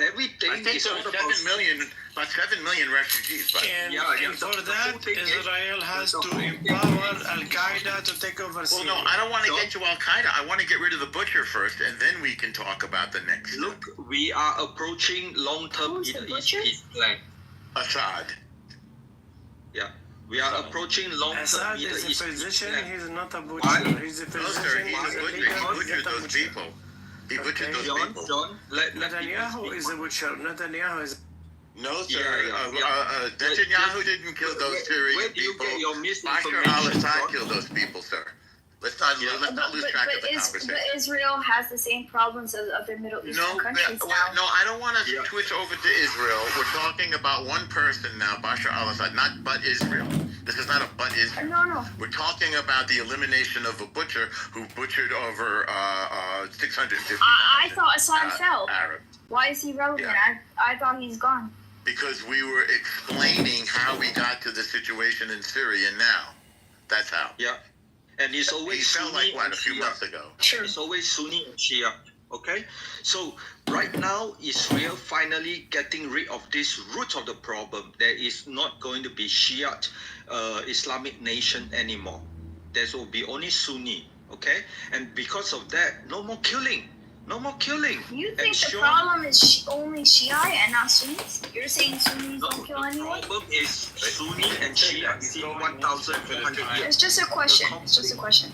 everything I think is there all were about 7 million refugees. But And Yeah, for the that, whole thing is- Israel has the to whole thing empower Al-Qaeda to take over well, Syria. no, I don't want to get to Al Qaeda. I want to get rid of the butcher first, and then we can talk about the next. Look, we are approaching long-term Who's the Middle East butcher? peace plan. Assad. Yeah, we are approaching long-term Assad Middle is a East peace physician, plan. he's not a Why? butcher. He's a No, sir, physician, he's a he's a butcher. leader, He he's butchered not a those butcher. people. He butchered Okay. those people. John, let Netanyahu is a butcher. Netanyahu is. No, sir. Yeah. Netanyahu didn't kill those Where Syrian do you people. get your Bashar misinformation al-Assad from? killed those people, sir. Let's not lose track of the conversation. But Israel has the same problems as other Middle Eastern countries now. No, I don't want to switch over to Israel. We're talking about one person now, Bashar al-Assad, not but Israel. This is not a but Israel. No. We're talking about the elimination of a butcher who butchered over 650,000 I thought Assad fell. Arabs. Why is he relevant? Yeah. I thought he's gone. Because we were explaining how we got to the situation in Syria now. That's how. Yeah. And it's He always felt Sunni like, what, and a few Shia. months ago. Sure. It's always Sunni and Shia. Okay? So right now, Israel finally getting rid of this root of the problem. There is not going to be Shia Islamic nation anymore. There will be only Sunni. Okay? And because of that, no more killing. No more killing. You And think the Sean- problem is only Shia and not Sunnis? You're saying Sunnis No, don't kill the anyone? problem is Sunni and Shia is 1,400 years. It's just a question. It's just a question.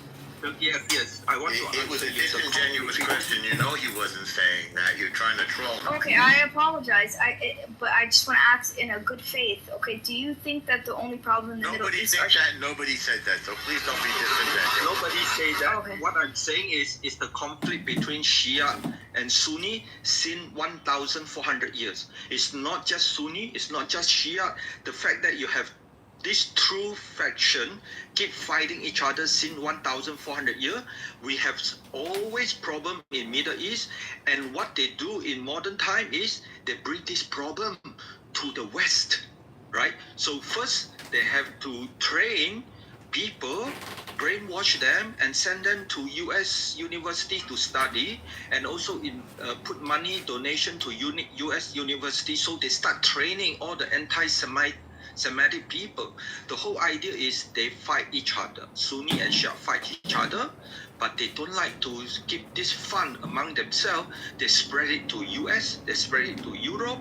Yes. I want to answer. It was a disingenuous question. You know he wasn't saying that. You're trying to troll him. Okay, I apologize. But I just want to ask in a good faith. Okay, do you think that the only problem in the Middle Nobody East thinks that. Nobody said that. So please don't be disingenuous. Nobody say that. Okay. What I'm saying is the conflict between Shia and Sunni since 1,400 years. It's not just Sunni, it's not just Shia. The fact that you have this true faction keep fighting each other since 1,400 years. We have always problem in Middle East, and what they do in modern time is they bring this problem to the West, right? So first they have to train people, brainwash them, and send them to U.S. university to study, and also put money donation to U.S. university. So they start training all the Semitic people. The whole idea is they fight each other. Sunni and Shia fight each other, but they don't like to keep this fun among themselves. They spread it to US, they spread it to Europe,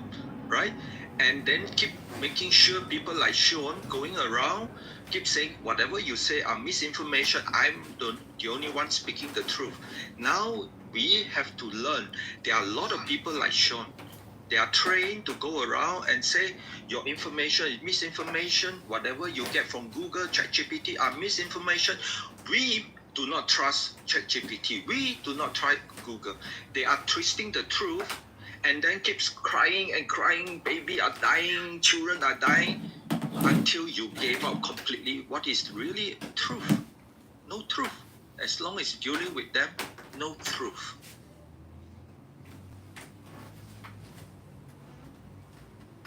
right? And then keep making sure people like Sean going around keep saying whatever you say are misinformation. I'm the only one speaking the truth. Now we have to learn. There are a lot of people like Sean. They are trained to go around and say your information is misinformation. Whatever you get from Google, ChatGPT are misinformation. We do not trust ChatGPT. We do not try Google. They are twisting the truth and then keeps crying and crying. Baby are dying, children are dying, until you gave up completely what is really truth. No truth. As long as dealing with them, no truth.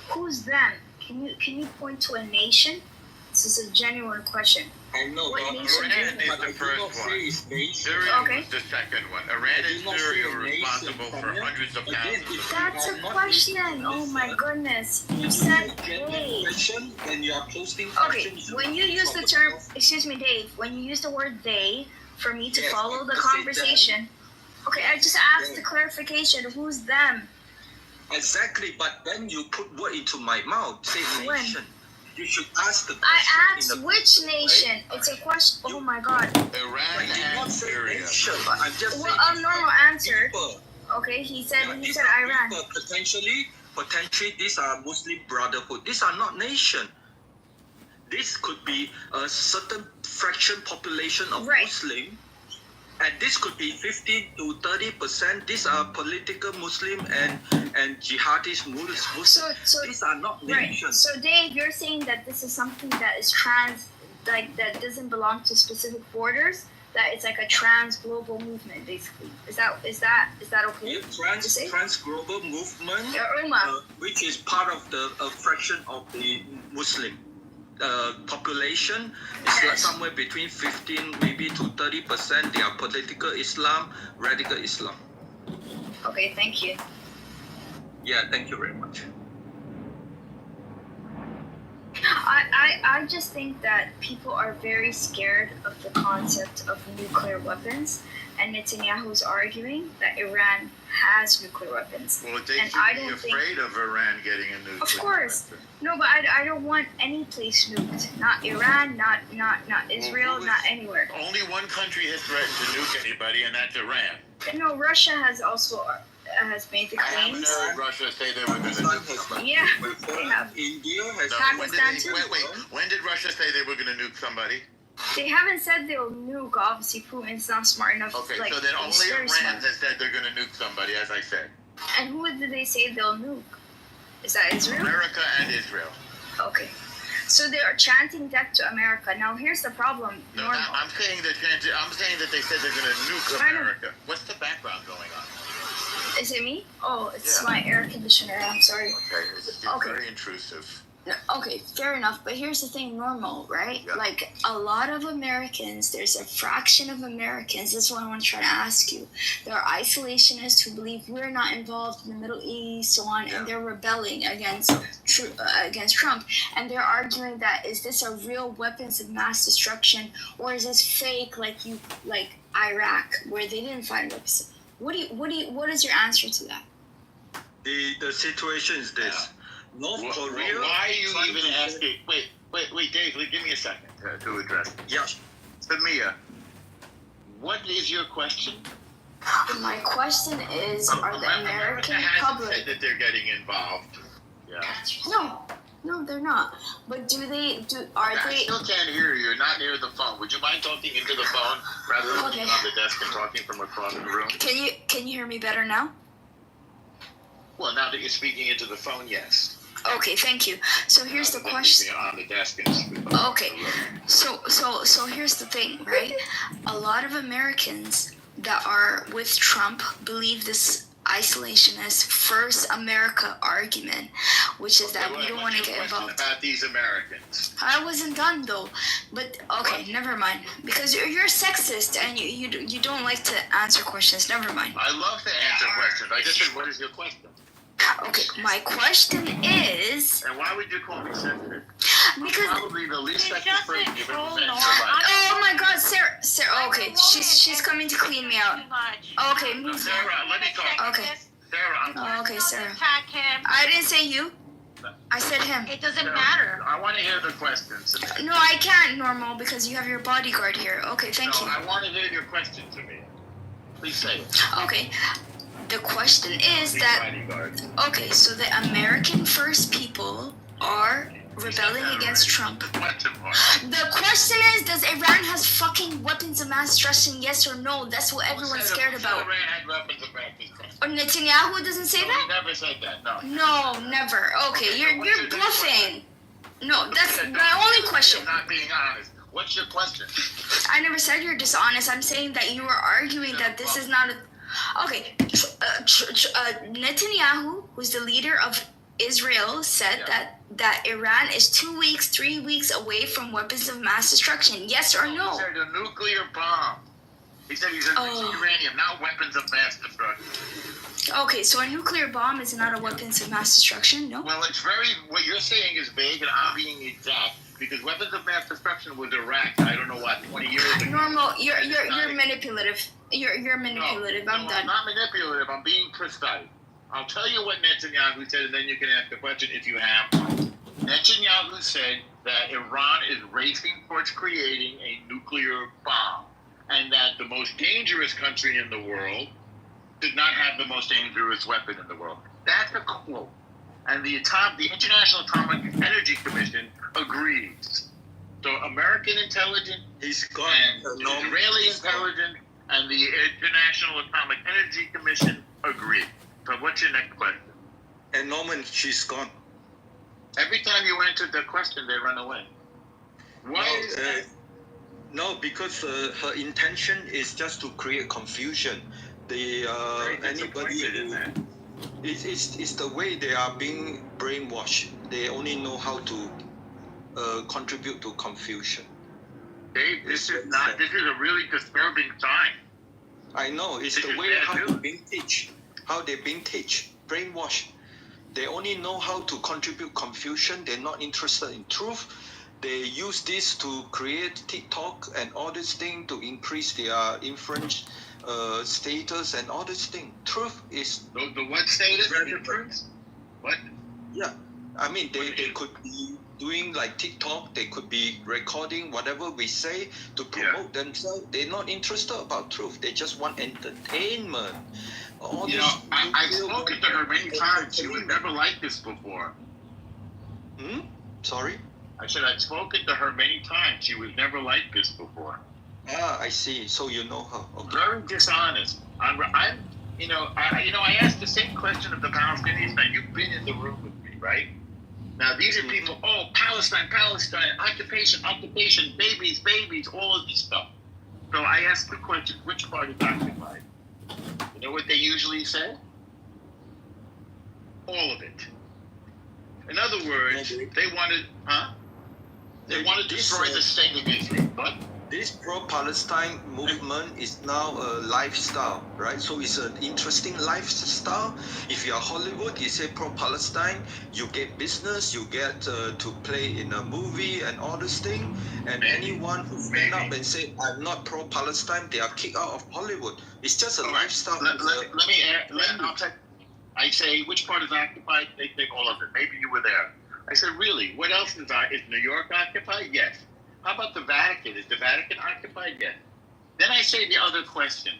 Who's them? Can you point to a nation? This is a genuine question. I know. What nation Iran is the first one. Syria Okay. was the second one. Iran and Syria are responsible for hundreds of thousands of That's a question. Oh my goodness. You said they. And you are posting Okay, when you use the term, excuse me, Dave, when you use the word they, for me to follow the conversation, okay, I just asked the clarification, who's them? Exactly, but then you put word into my mouth. Say When? nation. You should ask the question. I asked which nation? It's a question. Oh my god. Iran and Syria. Nation, but I'm just Well, saying normal answered. people. Okay, he said These are Iran. people. Potentially, these are Muslim Brotherhood. These are not nation. This could be a certain fraction population of Right. Muslim, and this could be 15 to 30%. These are political Muslim and jihadist Muslims. So These are not right. nations. So Dave, you're saying that this is something that is like that doesn't belong to specific borders. That it's like a trans global movement, basically. Is that okay? Yeah, trans global movement, which is part of the fraction of the Muslim population. It's like somewhere between 15 maybe to 30%. They are political Islam, radical Islam. Okay, thank you. Yeah, thank you very much. I just think that people are very scared of the concept of nuclear weapons, and Netanyahu's arguing that Iran has nuclear weapons. Well, they And should I be don't afraid of Iran getting a nuclear Of course. weapon. No, but I don't want any place nuked. Not Iran, not Israel, who is- not anywhere. Only one country has threatened to nuke anybody, and that's Iran. No, Russia has also has made the I haven't claims. heard Russia say they were going to nuke somebody. Yeah, they have. India has. No, Pakistan too. when did Russia say they were going to nuke somebody? They haven't said they'll nuke. Obviously, Putin's not smart enough. Okay, like, so then he's only very Iran smart. has said they're going to nuke somebody, as I said. And who did they say they'll nuke? Is that Israel? America and Israel. Okay. So they are chanting death to America. Now here's the problem. No, Normal. I'm saying that they said they're going to nuke I know. America. What's the background going on? Is it me? Oh, it's Yeah. my air conditioner. I'm sorry. Okay, it's Okay. very intrusive. No, okay, fair enough. But here's the thing, normal, right? Yeah. Like a lot of Americans, there's a fraction of Americans. This is what I want to try to ask you. There are isolationists who believe we're not involved in the Middle East, so on, and they're rebelling against Trump, and they're arguing that is this a real weapons of mass destruction, or is this fake, like Iraq, where they didn't find weapons? What is your answer to that? The situation is this. North Korea. Why are you even asking? Wait, Dave, give me a second to address it. Yeah. Samia, is your question? My question is, are the American hasn't public... said that they're getting involved. Yeah. No, they're not. But are I they... still can't hear you. You're not near the phone. Would you mind talking into the phone rather than being on the desk and talking from across the room? Can you hear me better now? Well, now that you're speaking into the phone, yes. Okay, thank you. So here's the question. On the desk and Okay, so here's the thing, right? A lot of Americans that are with Trump believe this isolationist first America argument, which is that we don't want to get involved. About these Americans. I wasn't done though, but okay, never mind. Because you're sexist and you don't like to answer questions. Never mind. I love to answer questions. I just said, what is your question? Okay, my question is... And why would you call me sensitive? Because... I'm probably the least sexist person you've ever met in your life. Oh my God, Sarah, okay, she's coming to clean me out. Okay, move on. Sarah, let me talk. Okay. Sarah, Okay, Sarah. Attack him. I didn't say you. I said him. It doesn't matter. I want to hear the questions. No, I can't, Normal, because you have your bodyguard here. Okay, thank you. I want to hear your question to me. Please say it. Okay. The question is that... Okay, so the American first people are rebelling against Trump. The question is, does Iran has fucking weapons of mass destruction, yes or no? That's what everyone's scared about. Iran had weapons of mass destruction. Or Netanyahu doesn't say that? He never said that, no. No, never. Okay, you're bluffing. No, that's my only question. You're not being honest. What's your question? I never said you're dishonest. I'm saying that you were arguing that this is not a... Okay, Netanyahu, who's the leader of Israel, said that Iran is 2 weeks, 3 weeks away from weapons of mass destruction. Yes or no? He said a nuclear bomb. He said he's enriching uranium, not weapons of mass destruction. Okay, so a nuclear bomb is not a weapons of mass destruction, no? Well, what you're saying is vague and I'm being exact. Because weapons of mass destruction was Iraq, I don't know what, 20 years ago. Normal, you're manipulative. You're manipulative. No, I'm done. I'm not manipulative. I'm being precise. I'll tell you what Netanyahu said, and then you can ask the question if you have one. Netanyahu said that Iran is racing towards creating a nuclear bomb, and that the most dangerous country in the world did not have the most dangerous weapon in the world. That's a quote. And the International Atomic Energy Commission agrees. So American intelligence, and Israeli intelligence, and the International Atomic Energy Commission agree. So what's your next question? And Norman, she's gone. Every time you answer the question, they run away. Why? No, because her intention is just to create confusion. Anybody in that. It's the way they are being brainwashed. They only know how to contribute to confusion. Dave, this is a really disturbing sign. I know, it's the way how they're being teach, brainwashed. They only know how to contribute confusion. They're not interested in truth. They use this to create TikTok and all this thing to increase their influence status and all this thing. Truth is... The what status? What? Yeah. I mean, they could be doing like TikTok. They could be recording whatever we say to promote themselves. They're not interested about truth. They just want entertainment. I've spoken to her many times. She was never like this before. Sorry? I said I've spoken to her many times. She was never like this before. Ah, I see. So you know her. Okay. Very dishonest. I asked the same question of the Palestinians. Now, you've been in the room with me, right? Now, these are people, Palestine, occupation, babies, all of this stuff. So I asked the question, which part is occupied? You know what they usually say? All of it. In other words, they wanted to destroy the state of Israel. But this pro-Palestine movement is now a lifestyle, right? So it's an interesting lifestyle. If you're Hollywood, you say pro-Palestine, you get business, you get to play in a movie and all this thing. And anyone who stand up and say, I'm not pro-Palestine, they are kicked out of Hollywood. It's just a lifestyle. I say, which part is occupied? They think all of it. Maybe you were there. I said, really? What else is New York occupied? Yes. How about the Vatican? Is the Vatican occupied? Yes. Then I say the other question.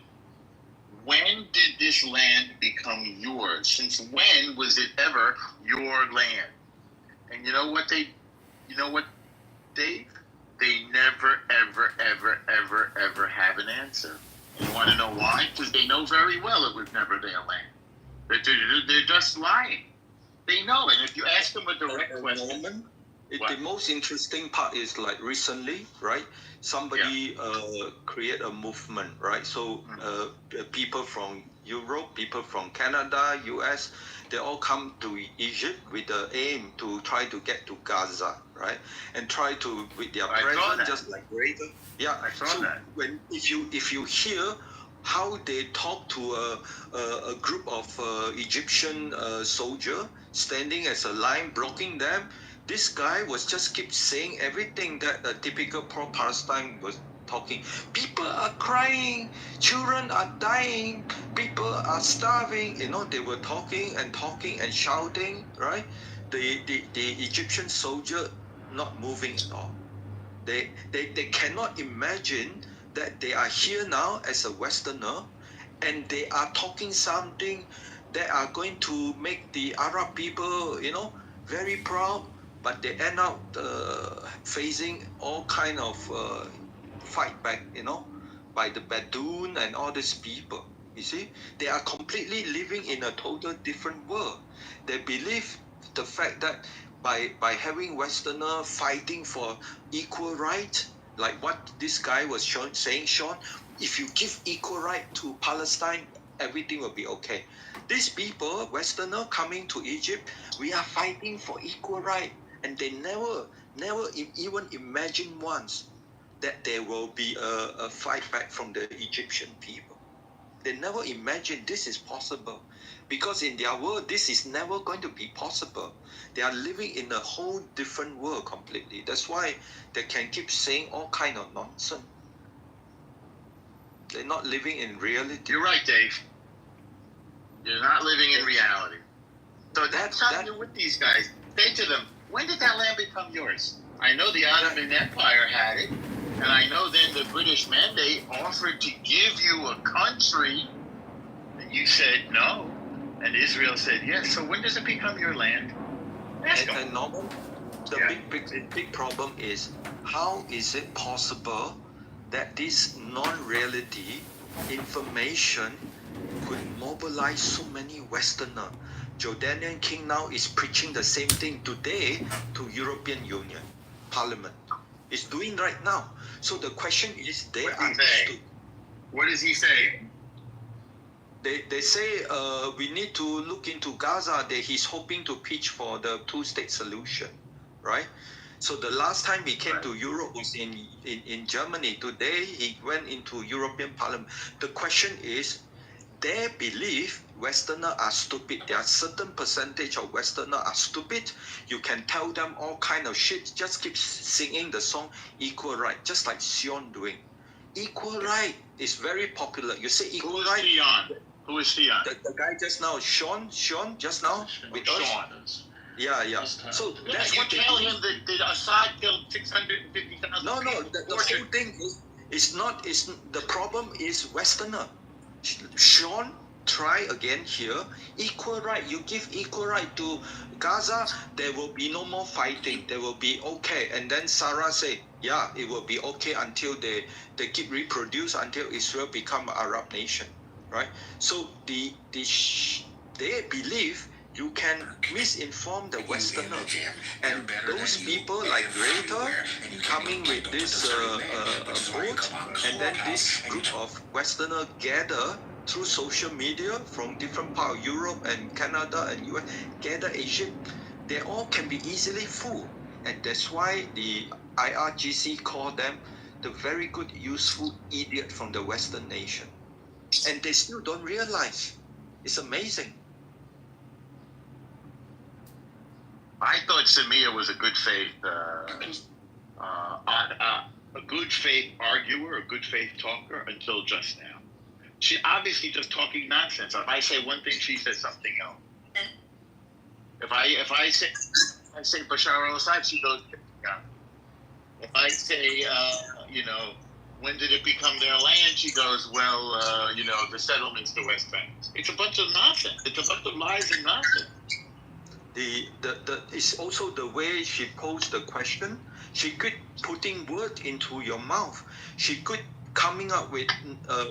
When did this land become yours? Since when was it ever your land? And you know what, Dave? They never, ever, ever, ever, ever have an answer. And you want to know why? Because they know very well it was never their land. They're just lying. They know. And if you ask them a direct question... The most interesting part is like recently, right? Somebody create a movement, right? So people from Europe, people from Canada, US, they all come to Egypt with the aim to try to get to Gaza, right? And try to with their presence, just like greater. Yeah, I saw that. If you hear how they talk to a group of Egyptian soldier standing as a line blocking them. This guy was just keep saying everything that a typical pro-Palestine was talking. People are crying, children are dying, people are starving. They were talking and shouting, right? The Egyptian soldier not moving at all. They cannot imagine that they are here now as a Westerner, and they are talking something that are going to make the Arab people, very proud. But they end up facing all kind of fight back, by the Bedouin and all these people. You see, they are completely living in a total different world. They believe the fact that by having Westerner fighting for equal right, like what this guy was saying, Sean, if you give equal right to Palestine, everything will be okay. These people, Westerner coming to Egypt, we are fighting for equal right. And they never even imagine once that there will be a fight back from the Egyptian people. They never imagine this is possible, because in their world, this is never going to be possible. They are living in a whole different world completely. That's why they can keep saying all kind of nonsense. They're not living in reality. You're right, Dave. You're not living in reality. So that's how you're with these guys. Say to them, when did that land become yours? I know the Ottoman Empire had it, and I know then the British Mandate offered to give you a country, and you said no, and Israel said yes. So when does it become your land? And Norman, the big problem is, how is it possible that this non-reality information could mobilize so many Westerners? Jordanian king now is preaching the same thing today to European Union Parliament. It's doing right now. So the question is, they understood. What does he say? They say we need to look into Gaza. That he's hoping to pitch for the two-state solution, right? So the last time he came to Europe was in Germany. Today he went into European Parliament. The question is, they believe Westerners are stupid. There are certain percentage of Westerners are stupid. You can tell them all kind of shit. Just keep singing the song "Equal Right," just like Sion doing. Equal right is very popular. You say equal right. Who is Sion? The guy just now, Sean just now with us. Yeah. So that's what you tell him that Assad killed 650,000. No. The whole thing is not. The problem is Westerner. Sean, try again here. Equal right. You give equal right to Gaza, there will be no more fighting. There will be okay. And then Sarah say, yeah, it will be okay until they keep reproduce until Israel become an Arab nation, right? So they believe you can misinform the Westerner, and those people like Greta coming with this vote, and then this group of Westerner gather through social media from different parts of Europe and Canada and US, gather Egypt, they all can be easily fooled. And that's why the IRGC call them the very good, useful idiot from the Western nation. And they still don't realize. It's amazing. I thought Samia was a good faith, a good faith arguer, a good faith talker until just now. She obviously just talking nonsense. If I say one thing, she says something else. If I say Bashar al-Assad, she goes. If I say when did it become their land? She goes, well, the settlements, the West Bank. It's a bunch of nonsense. It's a bunch of lies and nonsense. It's also the way she posed the question. She could putting word into your mouth. She could coming up with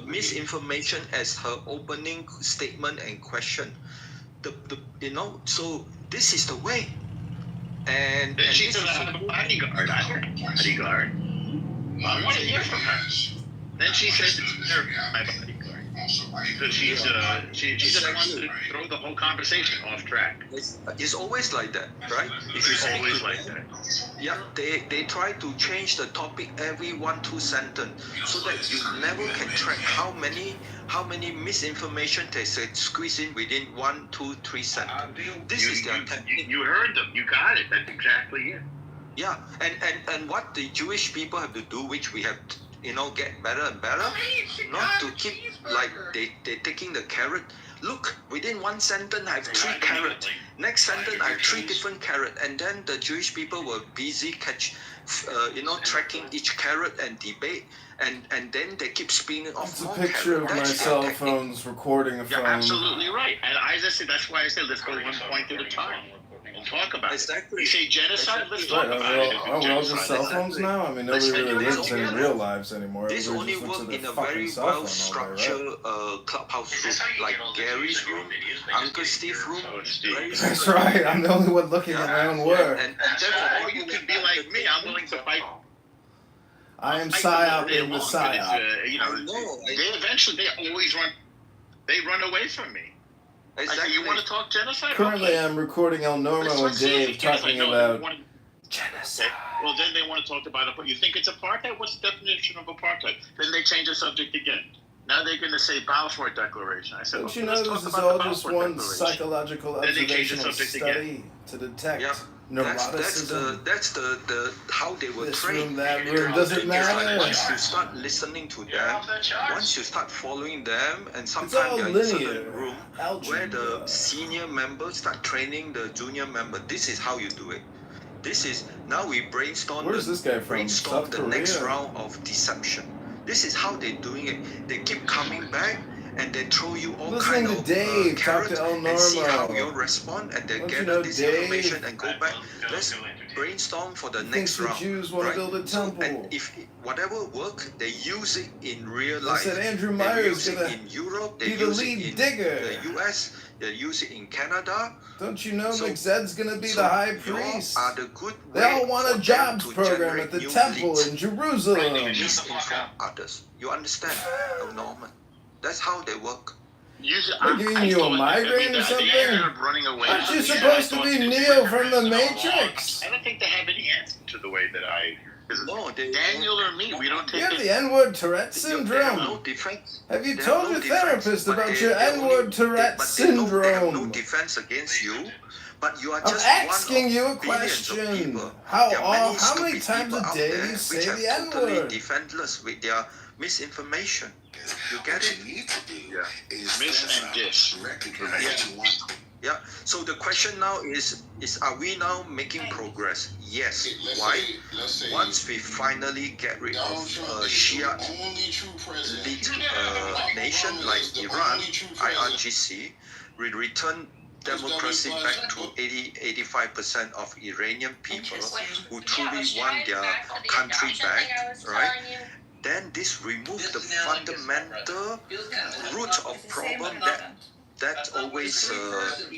misinformation as her opening statement and question. So this is the way. And she said, I have a bodyguard. I have a bodyguard. I want to hear from her. Then she says it's her, my bodyguard. Because she just wants to throw the whole conversation off track. It's always like that, right? It's always like that. Yeah, they try to change the topic every 1-2 sentence so that you never can track how many misinformation they said squeeze in within 1, 2, 3 sentences. This is their technique. You heard them. You got it. That's exactly it. Yeah, and what the Jewish people have to do, which we have get better and better, not to keep like they're taking the carrot. Look, within one sentence I have 3 carrots. Next sentence I have 3 different carrots, and then the Jewish people were busy tracking each carrot and debate, and then they keep spinning off. It's a picture of my cell phone's recording a phone. You're absolutely right, and that's why I said let's go one point at a time. And talk about exactly. You say genocide? Let's talk about it. Are we all just cell phones now? I mean, nobody really lives in real lives anymore. This only works in a very well-structured clubhouse room, like Gary's room, Uncle Steve's room. That's right. I'm the only one looking at my own work. And therefore, or you could be like me. I'm willing to fight. I am PSYOP in the PSYOP. They always run away from me. Exactly. I say, you want to talk genocide? Currently, I'm recording El Normo and Dave talking about genocide. Well, then they want to talk about it, but you think it's apartheid? What's the definition of apartheid? Then they change the subject again. Now they're going to say Balfour Declaration. I said, don't you know this is all just one psychological observational study to detect neuroticism? That's the how they were trained. That room doesn't matter. Once you start listening to them, once you start following them, and sometimes you're in a certain room where the senior members start training the junior member. This is how you do it. This is now we brainstorm. Where's this guy from? Brainstorm South the Korea? next round of deception. This is how they're doing it. They keep coming back and they throw you all kind of carrots and see how you'll respond, and they gather this information and go back. Let's brainstorm for the next round. The Jews want to build a temple. And if whatever work, they use it in real life. They said Andrew Meyer is going to in Europe, they be the use lead it in digger. The US, they use it in Canada. Don't you know McZed's going to be the high priest? Are the good they all want a jobs program at the temple in Jerusalem. Misinform others. You understand, Norman? That's how they work. They're giving you a migraine or something? Aren't you supposed to be Neo from the Matrix? I don't think they have any answer to the way that I... No, Daniel or me, we don't take You have the N-word Tourette syndrome. Have you told your therapist about your N-word Tourette syndrome? They have no defense against you, but you are just I'm asking you a question. How many times a day do you say the N-word? Totally defenseless with their misinformation. You get it? Yeah. Miss and diss. Yeah. So the question now is are we now making progress? Yes. Why? Once we finally get rid of Shia elite nation like Iran, IRGC, we return democracy back to 80-85% of Iranian people who truly want their country back, right? Then this removes the fundamental root of problem that always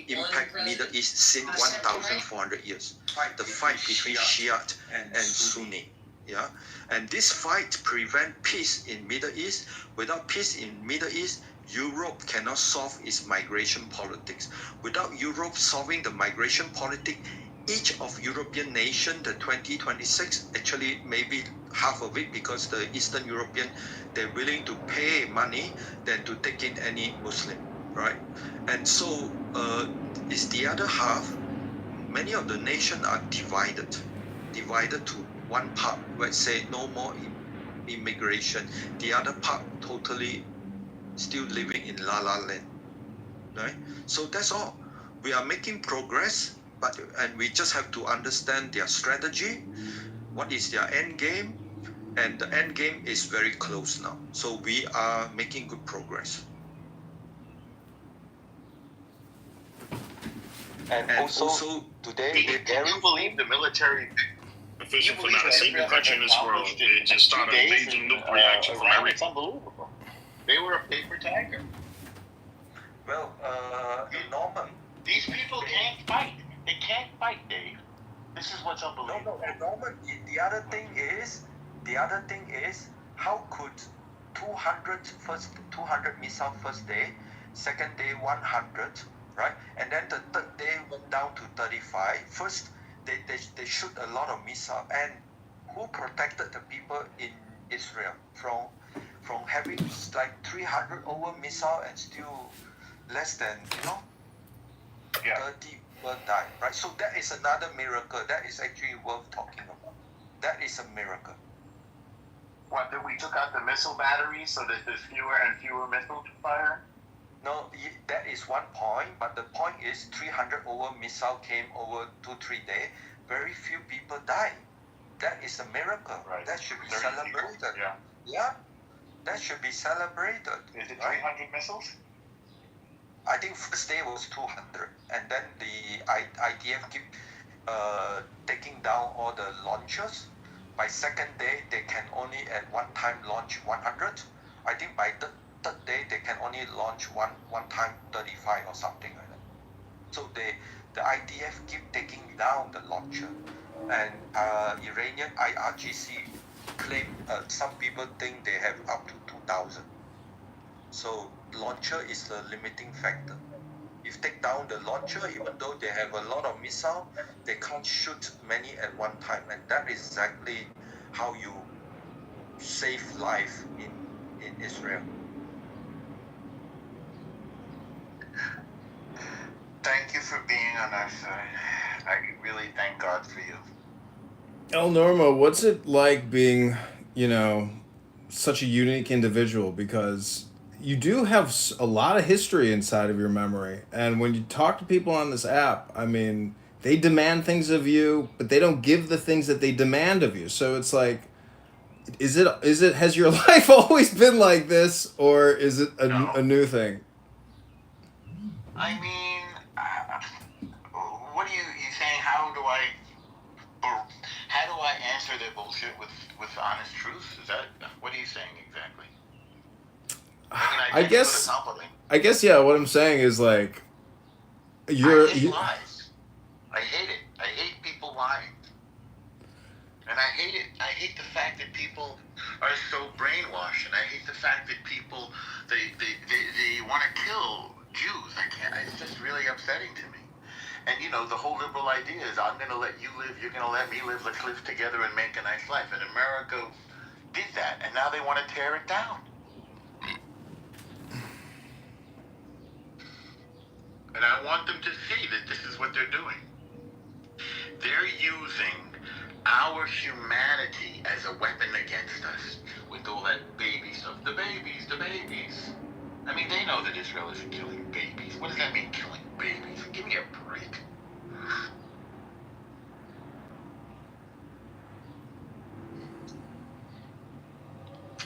impact Middle East since 1,400 years. The fight between Shiite and Sunni. Yeah, and this fight prevent peace in Middle East. Without peace in Middle East, Europe cannot solve its migration politics. Without Europe solving the migration politics, each of European nation, the 2026, actually maybe half of it, because the Eastern European, they're willing to pay money than to take in any Muslim, right? And so it's the other half. Many of the nations are divided to one part, let's say no more immigration. The other part totally still living in La La Land, right? So that's all. We are making progress, and we just have to understand their strategy. What is their end game? and the end game is very close now. So we are making good progress. And also today, Can you believe the military official for not a single country in this world? It just started a major nuke reaction from every. It's unbelievable. They were a paper tiger. Well, Norman. These people can't fight. They can't fight, Dave. This is what's unbelievable. No, Norman. The other thing is, how could 200 missile first day, second day 100, right? And then the third day went down to 35. First, they shoot a lot of missile, and who protected the people in Israel from having like 300 over missile and still less than 30 people die, right? So that is another miracle. That is actually worth talking about. That is a miracle. What, that we took out the missile batteries so that there's fewer and fewer missiles to fire? No, that is one point, but the point is 300 over missile came over 2-3 days. Very few people died. That is a miracle. Right. That should be celebrated. Yeah, that should be celebrated. Is it 300 missiles? I think first day was 200, and then the IDF keep taking down all the launchers. By second day, they can only at one time launch 100. I think by third day, they can only launch one time 35 or something like that. So the IDF keep taking down the launcher, and Iranian IRGC claim some people think they have up to 2,000. So launcher is the limiting factor. If take down the launcher, even though they have a lot of missile, they can't shoot many at one time, and that is exactly how you save life in Israel. Thank you for being on our side. I really thank God for you. El Normo, what's it like being, such a unique individual? Because you do have a lot of history inside of your memory. And when you talk to people on this app, I mean, they demand things of you, but they don't give the things that they demand of you. So it's like, has your life always been like this, or is it a new thing? I mean, what are you saying? How do I answer their bullshit with honest truth? Is that, what are you saying exactly? I guess, yeah, what I'm saying is like, I hate lies. I hate it. I hate people lying. And I hate it. I hate the fact that people are so brainwashed, and I hate the fact that people, they want to kill Jews. It's just really upsetting to me. And the whole liberal idea is, I'm going to let you live, you're going to let me live, let's live together and make a nice life. And America did that, and now they want to tear it down. And I want them to see that this is what they're doing. They're using our humanity as a weapon against us with all that baby stuff. The babies. I mean, they know that Israel isn't killing babies. What does that mean, killing babies? Give me a break.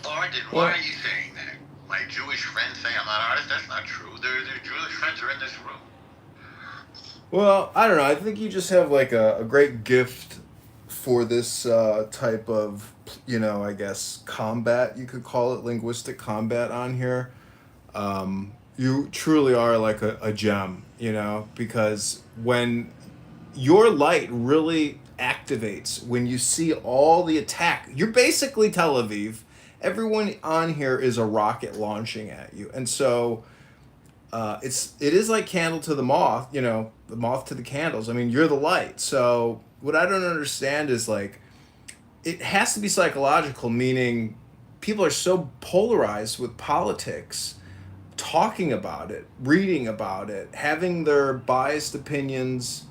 Arden, why are you saying that? My Jewish friends say I'm not an artist? That's not true. Their Jewish friends are in this room. Well, I don't know. I think you just have like a great gift for this type of, I guess, combat, you could call it, linguistic combat on here. You truly are like a gem, because when your light really activates, when you see all the attack, you're basically Tel Aviv. Everyone on here is a rocket launching at you. And so it is like candle to the moth, the moth to the candles. I mean, you're the light. So what I don't understand is like, it has to be psychological, meaning people are so polarized with politics, talking about it, reading about it, having their biased opinions,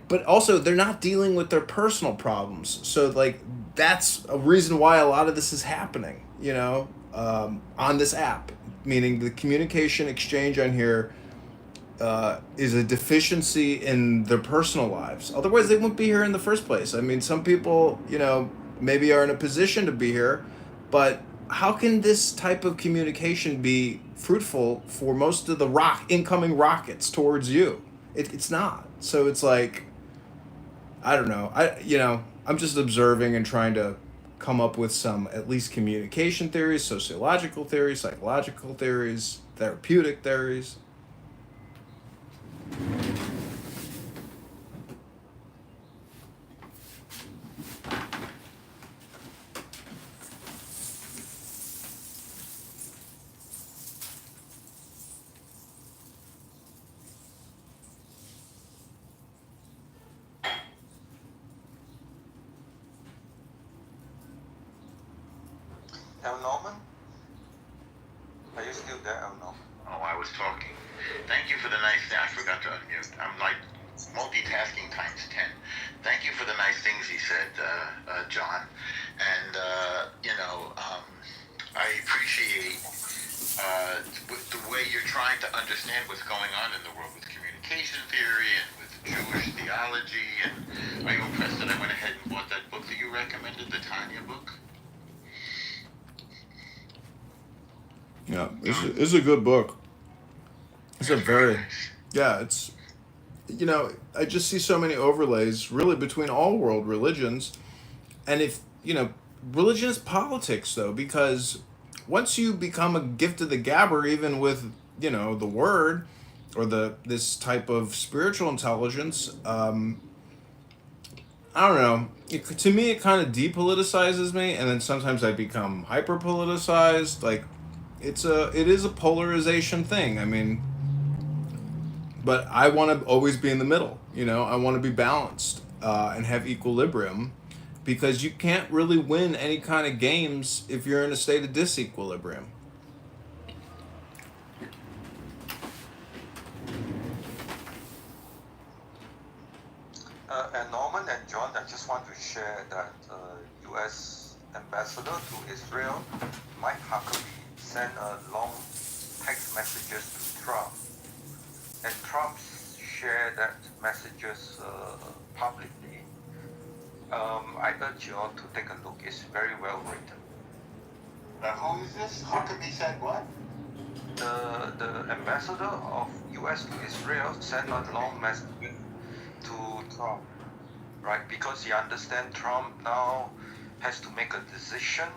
but also they're not dealing with their personal problems. So like, that's a reason why a lot of this is happening, on this app, meaning the communication exchange on here is a deficiency in their personal lives. Otherwise, they wouldn't be here in the first place. I mean, some people, maybe are in a position to be here, but how can this type of communication be fruitful for most of the incoming rockets towards you? It's not. So it's like, I don't know. I'm just observing and trying to come up with some at least communication theories, sociological theories, psychological theories, therapeutic theories. El Norman? Are you still there, El Norman? Oh, I was talking. Thank you for the nice thing. I forgot to unmute. I'm like multitasking times 10. Thank you for the nice things he said, John. And, I appreciate the way you're trying to understand what's going on in the world with communication theory and with Jewish theology. And are you impressed that I went ahead and bought that book that you recommended, the Tanya book? Yeah, it's a good book. It's a very, yeah, it's, I just see so many overlays really between all world religions. And if, religion is politics though, because once you become a gift of the gabber, even with, the word or this type of spiritual intelligence, I don't know. To me, it kind of depoliticizes me, and then sometimes I become hyper politicized. Like, it is a polarization thing. I mean, but I want to always be in the middle. I want to be balanced and have equilibrium, because you can't really win any kind of games if you're in a state of disequilibrium. And Norman and John, I just want to share that U.S. ambassador to Israel, Mike Huckabee, sent a long text messages to Trump, and Trump shared that messages publicly. I urge you all to take a look. It's very well written. Who is this? Huckabee said what? The ambassador of U.S. to Israel sent a long message to Trump, right? Because he understands Trump now has to make a decision,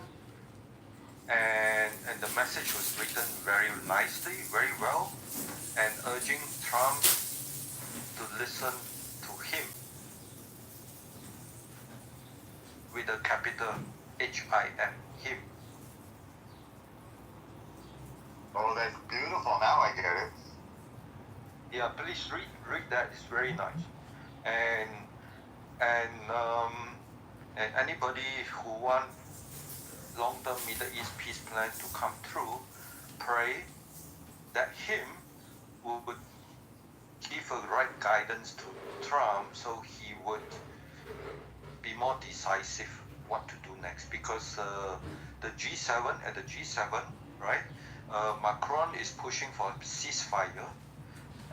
and the message was written very nicely, very well, and urging Trump to listen to him with a capital H-I-M, him. Oh, that's beautiful. Now I get it. Yeah, please read that. It's very nice. And anybody who want long-term Middle East peace plan to come through, pray that him would give a right guidance to Trump, so he would be more decisive what to do next. Because the G7 at the G7, right? Macron is pushing for ceasefire.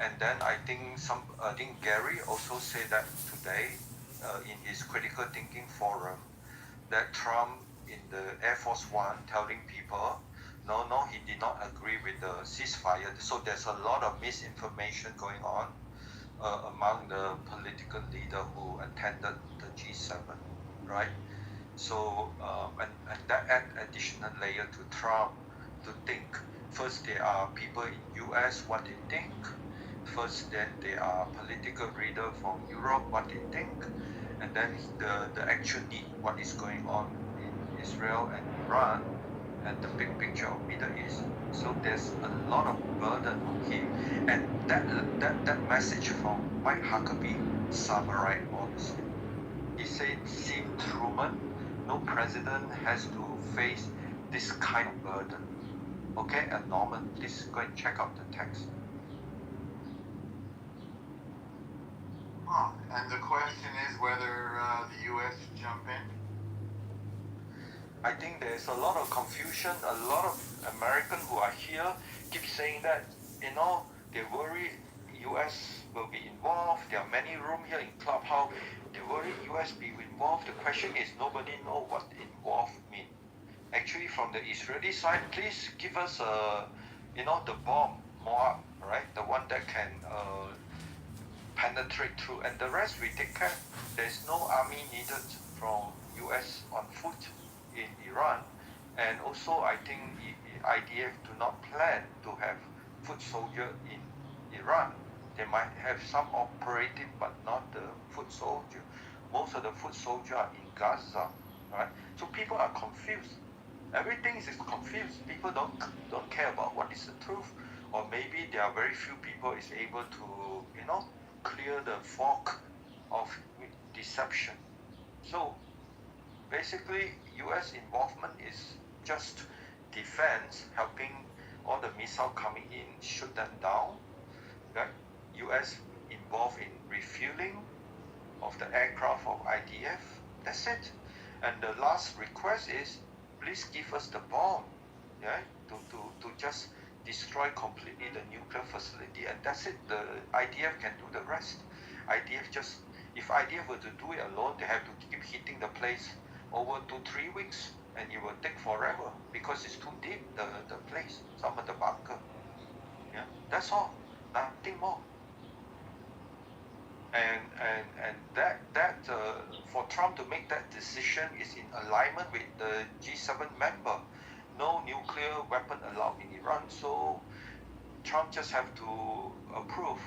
And then I think Gary also said that today in his critical thinking forum, that Trump in the Air Force One telling people, no, he did not agree with the ceasefire. So there's a lot of misinformation going on among the political leader who attended the G7, right? So and that add additional layer to Trump to think. First, there are people in US what they think. First, then there are political leaders from Europe, what they think, and then the actual need, what is going on in Israel and Iran, and the big picture of Middle East. So there's a lot of burden on him, and that message from Mike Huckabee summarized all this. He said, "See, Truman, no president has to face this kind of burden." Okay, and Norman, please go and check out the text. And the question is whether the U.S. should jump in? I think there's a lot of confusion. A lot of Americans who are here keep saying that, they worry U.S. will be involved. There are many rooms here in Clubhouse. They worry U.S. be involved. The question is nobody know what involved mean. Actually, from the Israeli side, please give us the bomb more, right? The one that can penetrate through, and the rest we take care. There's no army needed from US on foot in Iran, and also I think IDF do not plan to have foot soldier in Iran. They might have some operative, but not the foot soldier. Most of the foot soldier are in Gaza, right? So people are confused. Everything is confused. People don't care about what is the truth, or maybe there are very few people is able to clear the fog of deception. So basically, U.S. involvement is just defense, helping all the missile coming in, shoot them down. Right? U.S. involved in refueling of the aircraft of IDF. That's it. And the last request is, please give us the bomb, yeah, to just destroy completely the nuclear facility, and that's it. The IDF can do the rest. If IDF were to do it alone, they have to keep hitting the place over 2-3 weeks, and it will take forever because it's too deep, the place, some of the bunker. Yeah, that's all, nothing more. And that for Trump to make that decision is in alignment with the G7 member. No nuclear weapon allowed in Iran, so Trump just have to approve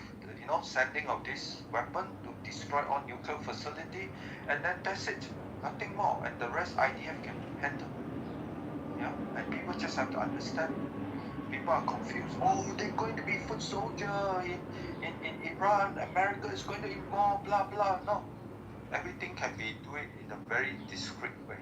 sending of this weapon to destroy all nuclear facility, and then that's it, nothing more, and the rest IDF can handle. Yeah, and people just have to understand. People are confused. Oh, they're going to be foot soldier in Iran. America is going to involve, blah blah. No, everything can be do it in a very discreet way.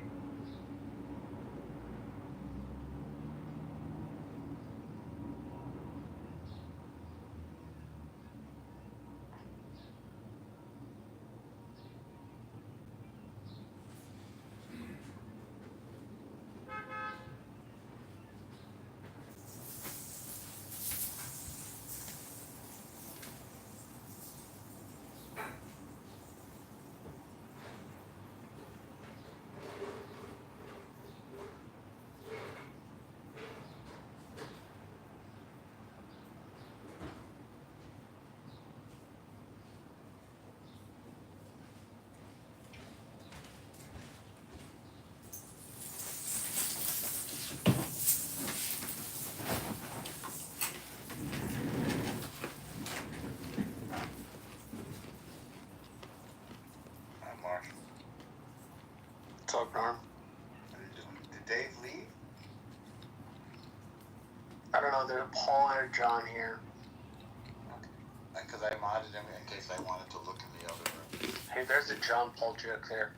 What's up, Norm? Did Dave leave? I don't know, there's Paul or John here. Because I modded him in case I wanted to look in the other room. Hey, there's a John Paul joke there.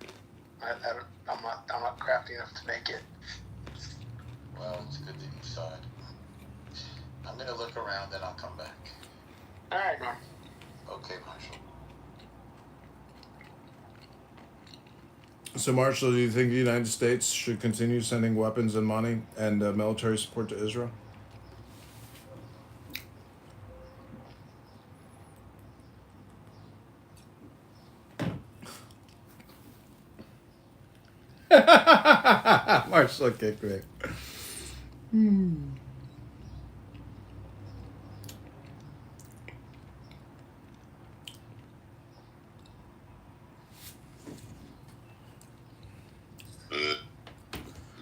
I'm not crafty enough to make it. Well, it's good that you saw it. I'm gonna look around and I'll come back. Alright, Norm. Okay, Marshall. So, Marshall, do you think the United States should continue sending weapons and money and military support to Israel? Marshall kicked me.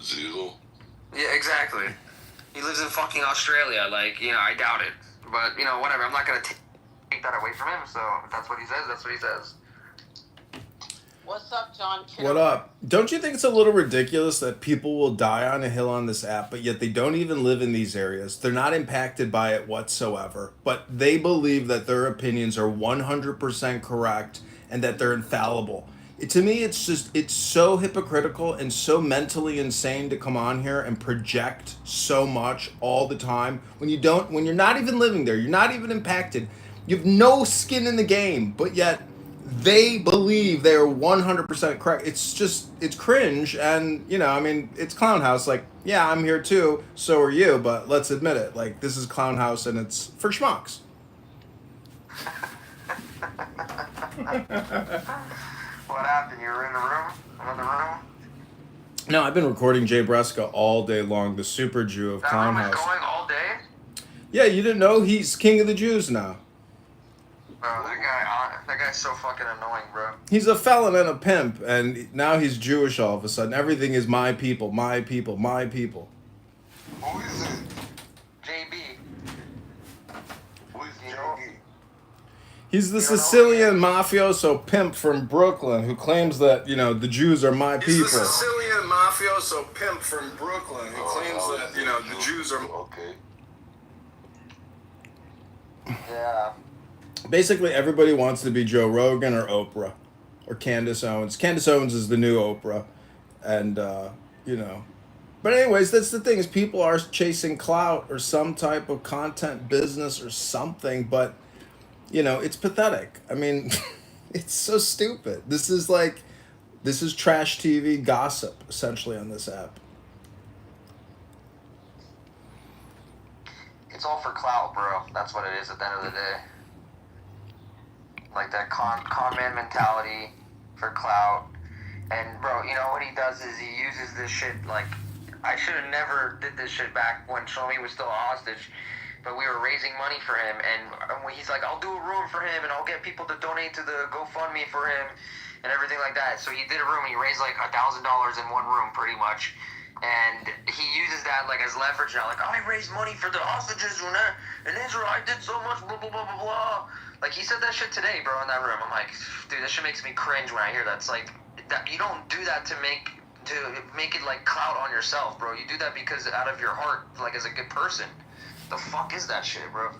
Zero. Yeah, exactly. He lives in fucking Australia. I doubt it. But, whatever. I'm not going to take that away from him. So if that's what he says, that's what he says. What's up, John? What up? Don't you think it's a little ridiculous that people will die on a hill on this app, but yet they don't even live in these areas? They're not impacted by it whatsoever, but they believe that their opinions are 100% correct and that they're infallible. To me, it's so hypocritical and so mentally insane to come on here and project so much all the time when you're not even living there, you're not even impacted, you have no skin in the game, but yet they believe they're 100% correct. It's cringe, and it's clown house. Yeah, I'm here too, so are you, but let's admit it. This is clown house, and it's for schmucks. What happened? You were in the room? Another room? No, I've been recording Jay Breska all day long, the super Jew of That room is Clownhouse. going all day? Yeah, you didn't know? He's king of the Jews now. Bro, that guy's so fucking annoying, bro. He's a felon and a pimp, and now he's Jewish all of a sudden. Everything is my people, my people, my people. Who is it? JB. Who is JB? He's the Sicilian mafioso pimp from Brooklyn who claims that, you know, the Jews are my people. He's the Sicilian mafioso pimp from Brooklyn who claims that, you know, the Jews are... Okay. Yeah. Basically, everybody wants to be Joe Rogan or Oprah or Candace Owens. Candace Owens is the new Oprah. And, you know... But anyways, that's the thing, is people are chasing clout or some type of content business or something, but... You know, it's pathetic. I mean, it's so stupid. This is trash TV gossip, essentially, on this app. It's all for clout, bro. That's what it is at the end of the day. Like that con man mentality for clout. And, bro, you know what he does is he uses this shit, like, I should have never did this shit back when Shlomi was still a hostage. But we were raising money for him, and he's like, I'll do a room for him, and I'll get people to donate to the GoFundMe for him, and everything like that. So he did a room, and he raised like $1,000 in one room, pretty much. And he uses that like as leverage now, like, I raised money for the hostages in Israel, I did so much, blah, blah, blah, blah, blah. Like, he said that shit today, bro, in that room. I'm like, dude, that shit makes me cringe when I hear that. It's like, that, you don't do that to make it like clout on yourself, bro. You do that because out of your heart, like, as a good person. The fuck is that shit, bro?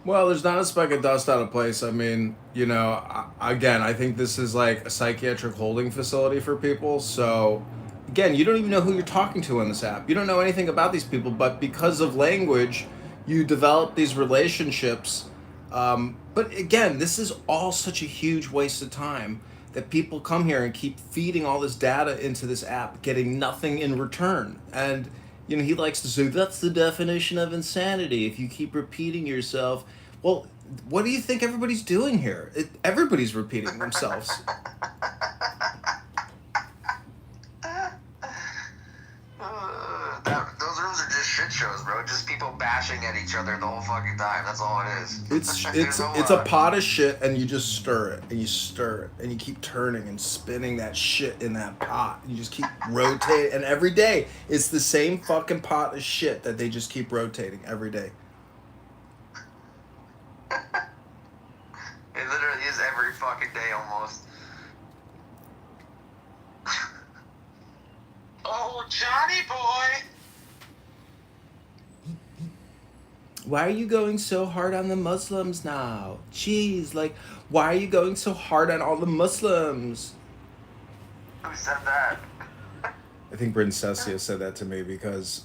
Well, there's not a speck of dust out of place. I mean, you know, again, I think this is like a psychiatric holding facility for people. So, again, you don't even know who you're talking to on this app. You don't know anything about these people, but because of language, you develop these relationships. But again, this is all such a huge waste of time that people come here and keep feeding all this data into this app, getting nothing in return. And you know, he likes to say, that's the definition of insanity, if you keep repeating yourself. Well, what do you think everybody's doing here? Everybody's repeating themselves. Those rooms are just shit shows, bro. Just people bashing at each other the whole fucking time. That's all it is. It's a pot of shit, and you just stir it, and you stir it, and you keep turning and spinning that shit in that pot. You just keep rotating, and every day it's the same fucking pot of shit that they just keep rotating every day. It literally is every fucking day almost. Oh, Johnny boy. Why are you going so hard on the Muslims now? Jeez, like, why are you going so hard on all the Muslims? Who said that? I think Princessia said that to me because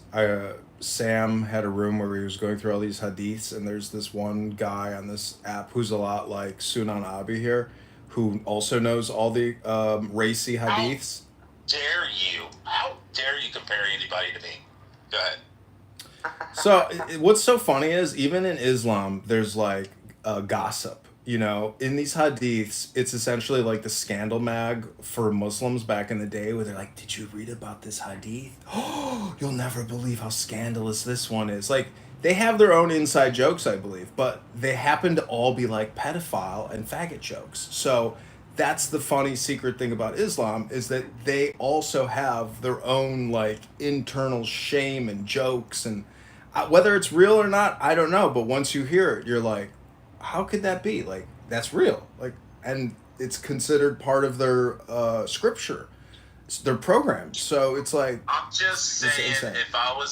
Sam had a room where he was going through all these hadiths, and there's this one guy on this app who's a lot like Sunan Abi here, who also knows all the racy hadiths. How dare you compare anybody to me? Go ahead. So what's so funny is even in Islam, there's like gossip. You know, in these hadiths, it's essentially like the scandal mag for Muslims back in the day, where they're like, "Did you read about this hadith? Oh, you'll never believe how scandalous this one is." Like, they have their own inside jokes, I believe, but they happen to all be like pedophile and faggot jokes. So that's the funny secret thing about Islam, is that they also have their own like internal shame and jokes, and whether it's real or not, I don't know. But once you hear it, you're like, how could that be? Like, that's real. Like, and it's considered part of their scripture, it's their program. So it's like, I'm just saying, if I were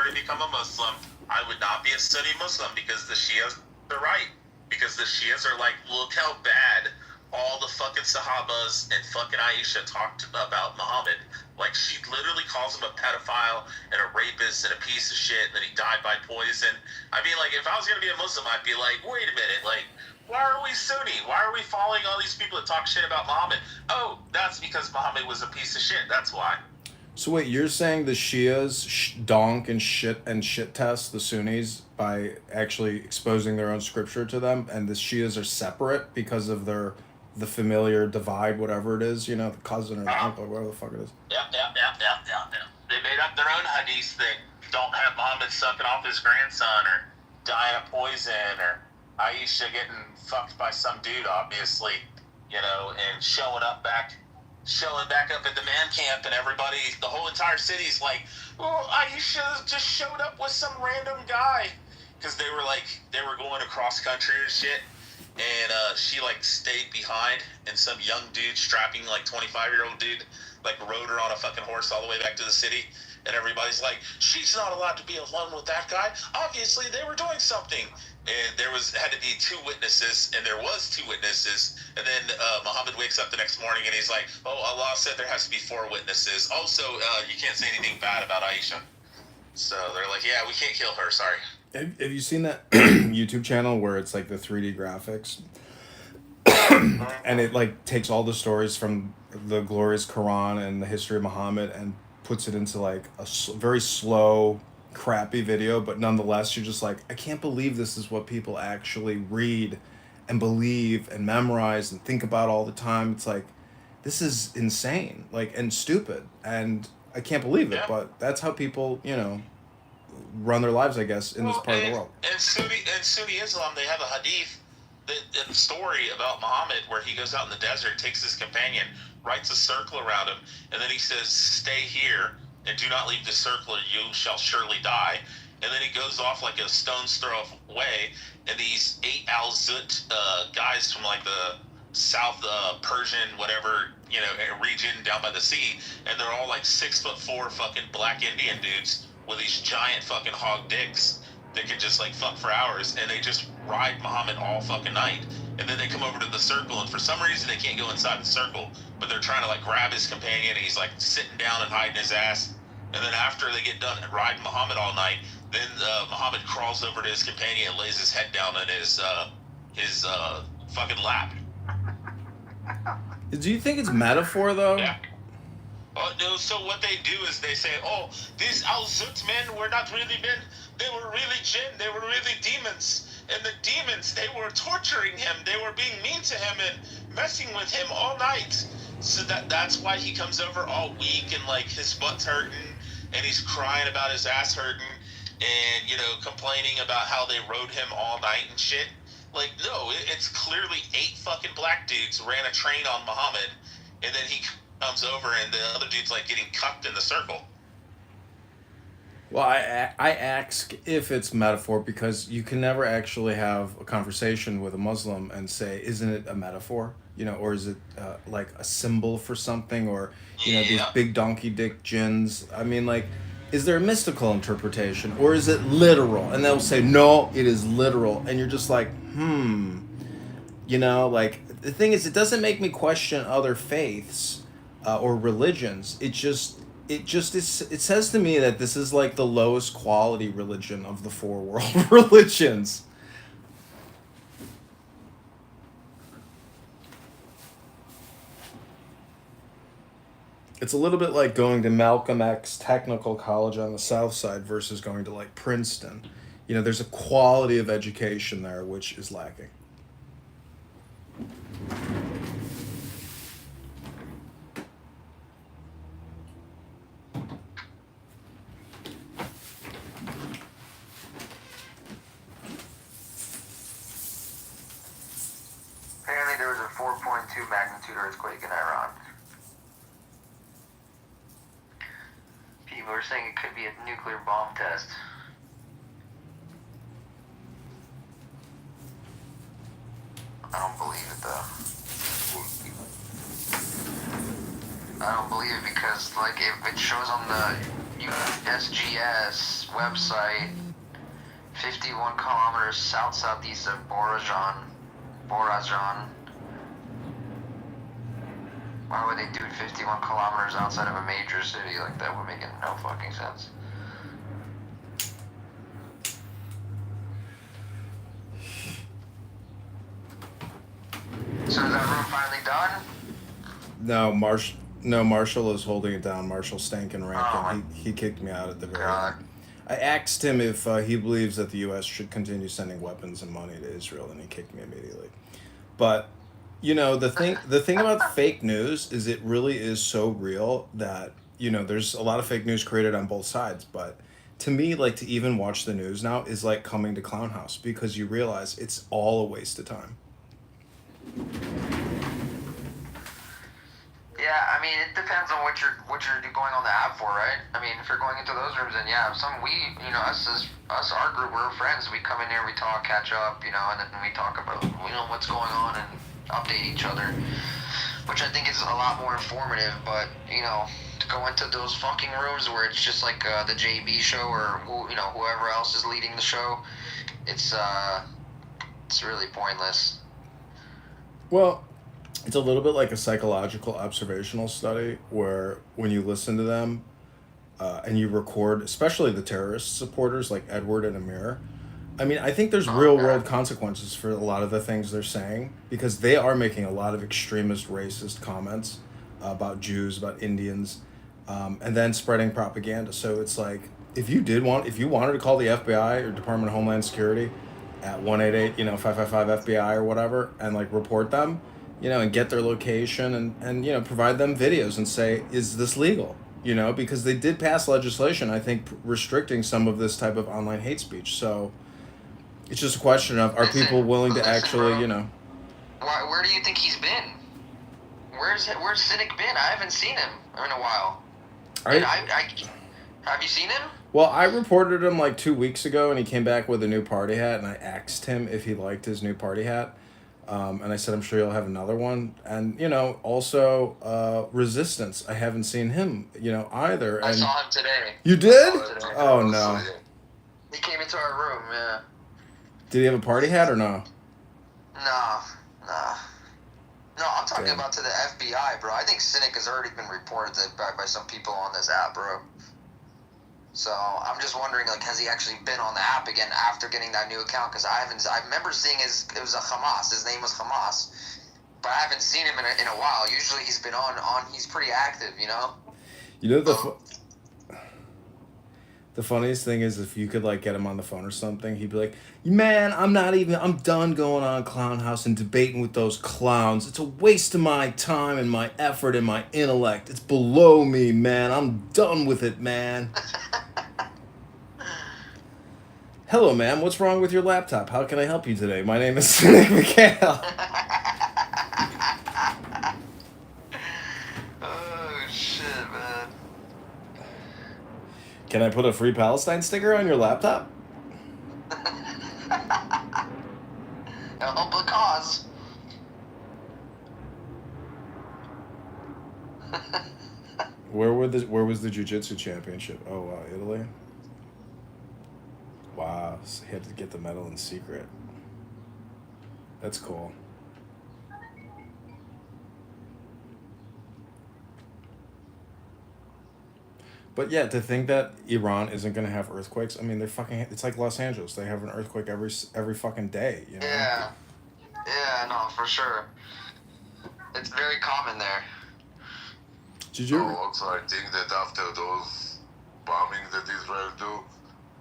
to become a Muslim, I would not be a Sunni Muslim, because the Shias are right. Because the Shias are like, look how bad all the fucking Sahabas and fucking Aisha talked about Muhammad. Like, she literally calls him a pedophile and a rapist and a piece of shit, and that he died by poison. I mean, like, if I was gonna be a Muslim, I'd be like, wait a minute, like, why are we Sunni? Why are we following all these people that talk shit about Muhammad? Oh, that's because Muhammad was a piece of shit. That's why. So wait, you're saying the Shias donk and shit test the Sunnis by actually exposing their own scripture to them, and the Shias are separate because of the familiar divide, whatever it is, the cousin or the uncle, whatever the fuck it is. Yep. They made up their own hadiths that don't have Muhammad sucking off his grandson or dying of poison or Aisha getting fucked by some dude, obviously, and showing back up at the man camp, and everybody, the whole entire city's like, well, Aisha just showed up with some random guy, because they were going across country or shit, and she stayed behind, and some young dude, strapping 25-year-old dude, rode her on a fucking horse all the way back to the city, and everybody's like, she's not allowed to be alone with that guy. Obviously, they were doing something. And there had to be 2 witnesses, and there was 2 witnesses. And then Muhammad wakes up the next morning, and he's like, oh, Allah said there has to be 4 witnesses. Also, you can't say anything bad about Aisha. So they're like, yeah, we can't kill her, sorry. Have you seen that YouTube channel where it's the 3D graphics? And it takes all the stories from the glorious Quran and the history of Muhammad and puts it into a very slow, crappy video, but nonetheless you're just I can't believe this is what people actually read and believe and memorize and think about all the time. It's this is insane, and stupid, and I can't believe it. But that's how people run their lives, I guess, in this part of the world. And Sunni Islam, they have a hadith in the story about Muhammad where he goes out in the desert, takes his companion, writes a circle around him, and then he says, stay here and do not leave the circle or you shall surely die. And then he goes off a stone's throw away, and these 8 Al-Zut guys from the South Persian whatever region down by the sea, and they're all 6'4" fucking black Indian dudes with these giant fucking hog dicks that can just fuck for hours, and they just ride Muhammad all fucking night. And then they come over to the circle, and for some reason they can't go inside the circle, but they're trying to grab his companion, and he's sitting down and hiding his ass. And then after they get done riding Muhammad all night, then Muhammad crawls over to his companion and lays his head down in his fucking lap. Do you think it's metaphor though? Yeah. No, so what they do is they say, oh, these Al-Zut men were not really men, they were really jinn, they were really demons. And the demons, they were torturing him, they were being mean to him and messing with him all night. So that's why he comes over all weak and his butt's hurting and he's crying about his ass hurting and, complaining about how they rode him all night and shit. No, it's clearly 8 fucking black dudes ran a train on Muhammad, and then he comes over and the other dude's getting cucked in the circle. Well, I ask if it's metaphor because you can never actually have a conversation with a Muslim and say, isn't it a metaphor? Or is it a symbol for something? Or, these big donkey dick jinns. I mean, is there a mystical interpretation? Or is it literal? And they'll say, no, it is literal. And you're just the thing is, it doesn't make me question other faiths or religions. It says to me that this is the lowest quality religion of the 4 world religions. It's a little bit like going to Malcolm X Technical College on the South Side versus going to Princeton. There's a quality of education there which is lacking. Apparently there was a 4.2 magnitude earthquake in Iran. People are saying it could be a nuclear bomb test. I don't believe it though. I don't believe it because if it shows on the USGS website 51 kilometers southeast of Borazan. Why would they do it 51 kilometers outside of a major city? That would make no fucking sense. So is that room finally done? No, No, Marshall is holding it down. Marshall Stankin Rankin. He kicked me out at the very end. I asked him if he believes that the U.S. should continue sending weapons and money to Israel, and he kicked me immediately. But the thing about fake news is it really is so real that there's a lot of fake news created on both sides. But to me, like, to even watch the news now is like coming to Clown House, because you realize it's all a waste of time. Yeah, I mean, it depends on what you're going on the app for, right? I mean, if you're going into those rooms, then yeah, our group, we're friends. We come in here, we talk, catch up, and then we talk about what's going on and update each other, which I think is a lot more informative. But to go into those fucking rooms where it's just like the JB show or whoever else is leading the show, it's really pointless. Well, it's a little bit like a psychological observational study where when you listen to them and you record, especially the terrorist supporters like Edward and Amir, I mean, I think there's real world consequences for a lot of the things they're saying, because they are making a lot of extremist racist comments about Jews, about Indians, and then spreading propaganda. So it's like, if you wanted to call the FBI or Department of Homeland Security at 188-555-FBI or whatever, and like report them, and get their location and provide them videos and say, is this legal? Because they did pass legislation, I think, restricting some of this type of online hate speech. So it's just a question of, are people willing to actually, Where do you think he's been? Where's Cynic been? I haven't seen him in a while. Have you seen him? Well, I reported him like 2 weeks ago, and he came back with a new party hat, and I asked him if he liked his new party hat. And I said, I'm sure you'll have another one. And, also Resistance. I haven't seen him, either. And I saw him today. You did? Oh, no. He came into our room, yeah. Did he have a party hat or no? No, I'm talking about to the FBI, bro. I think Cynic has already been reported by some people on this app, bro. So I'm just wondering, like, has he actually been on the app again after getting that new account? Because I remember seeing it was a Hamas. His name was Hamas, but I haven't seen him in a while. Usually he's been on. He's pretty active, The funniest thing is, if you could like get him on the phone or something, he'd be like, man, I'm done going on Clown House and debating with those clowns. It's a waste of my time and my effort and my intellect. It's below me, man. I'm done with it, man. Hello, ma'am. What's wrong with your laptop? How can I help you today? My name is Cynic Mikhail. Oh, shit, man. Can I put a Free Palestine sticker on your laptop? Help the cause. Where was the jiu-jitsu championship? Oh, Italy? Wow, so he had to get the medal in secret. That's cool. But yeah, to think that Iran isn't going to have earthquakes, I mean, it's like Los Angeles. They have an earthquake every fucking day, Yeah, no, for sure. It's very common there. Did you? Also, I think that after those bombings that Israel do,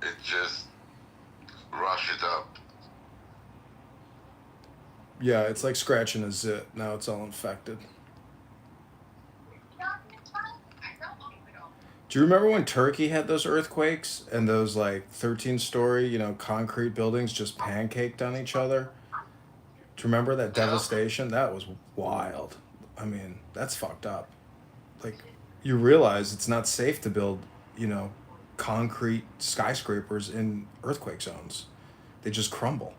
it just rush it up. Yeah, it's like scratching a zit. Now it's all infected. Do you remember when Turkey had those earthquakes and those like 13-story, concrete buildings just pancaked on each other? Do you remember that devastation? That was wild. I mean, that's fucked up. Like, you realize it's not safe to build, concrete skyscrapers in earthquake zones. They just crumble.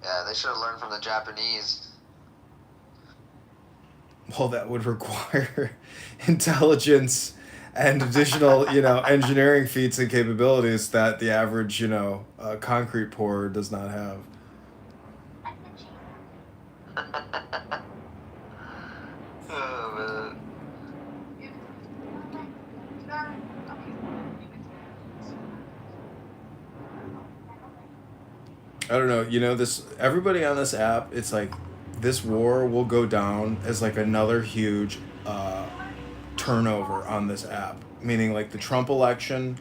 Yeah, they should have learned from the Japanese. Well, that would require intelligence and additional, engineering feats and capabilities that the average, concrete pourer does not have. Oh, man. I don't know, everybody on this app, it's like, this war will go down as like another huge turnover on this app, meaning like the Trump election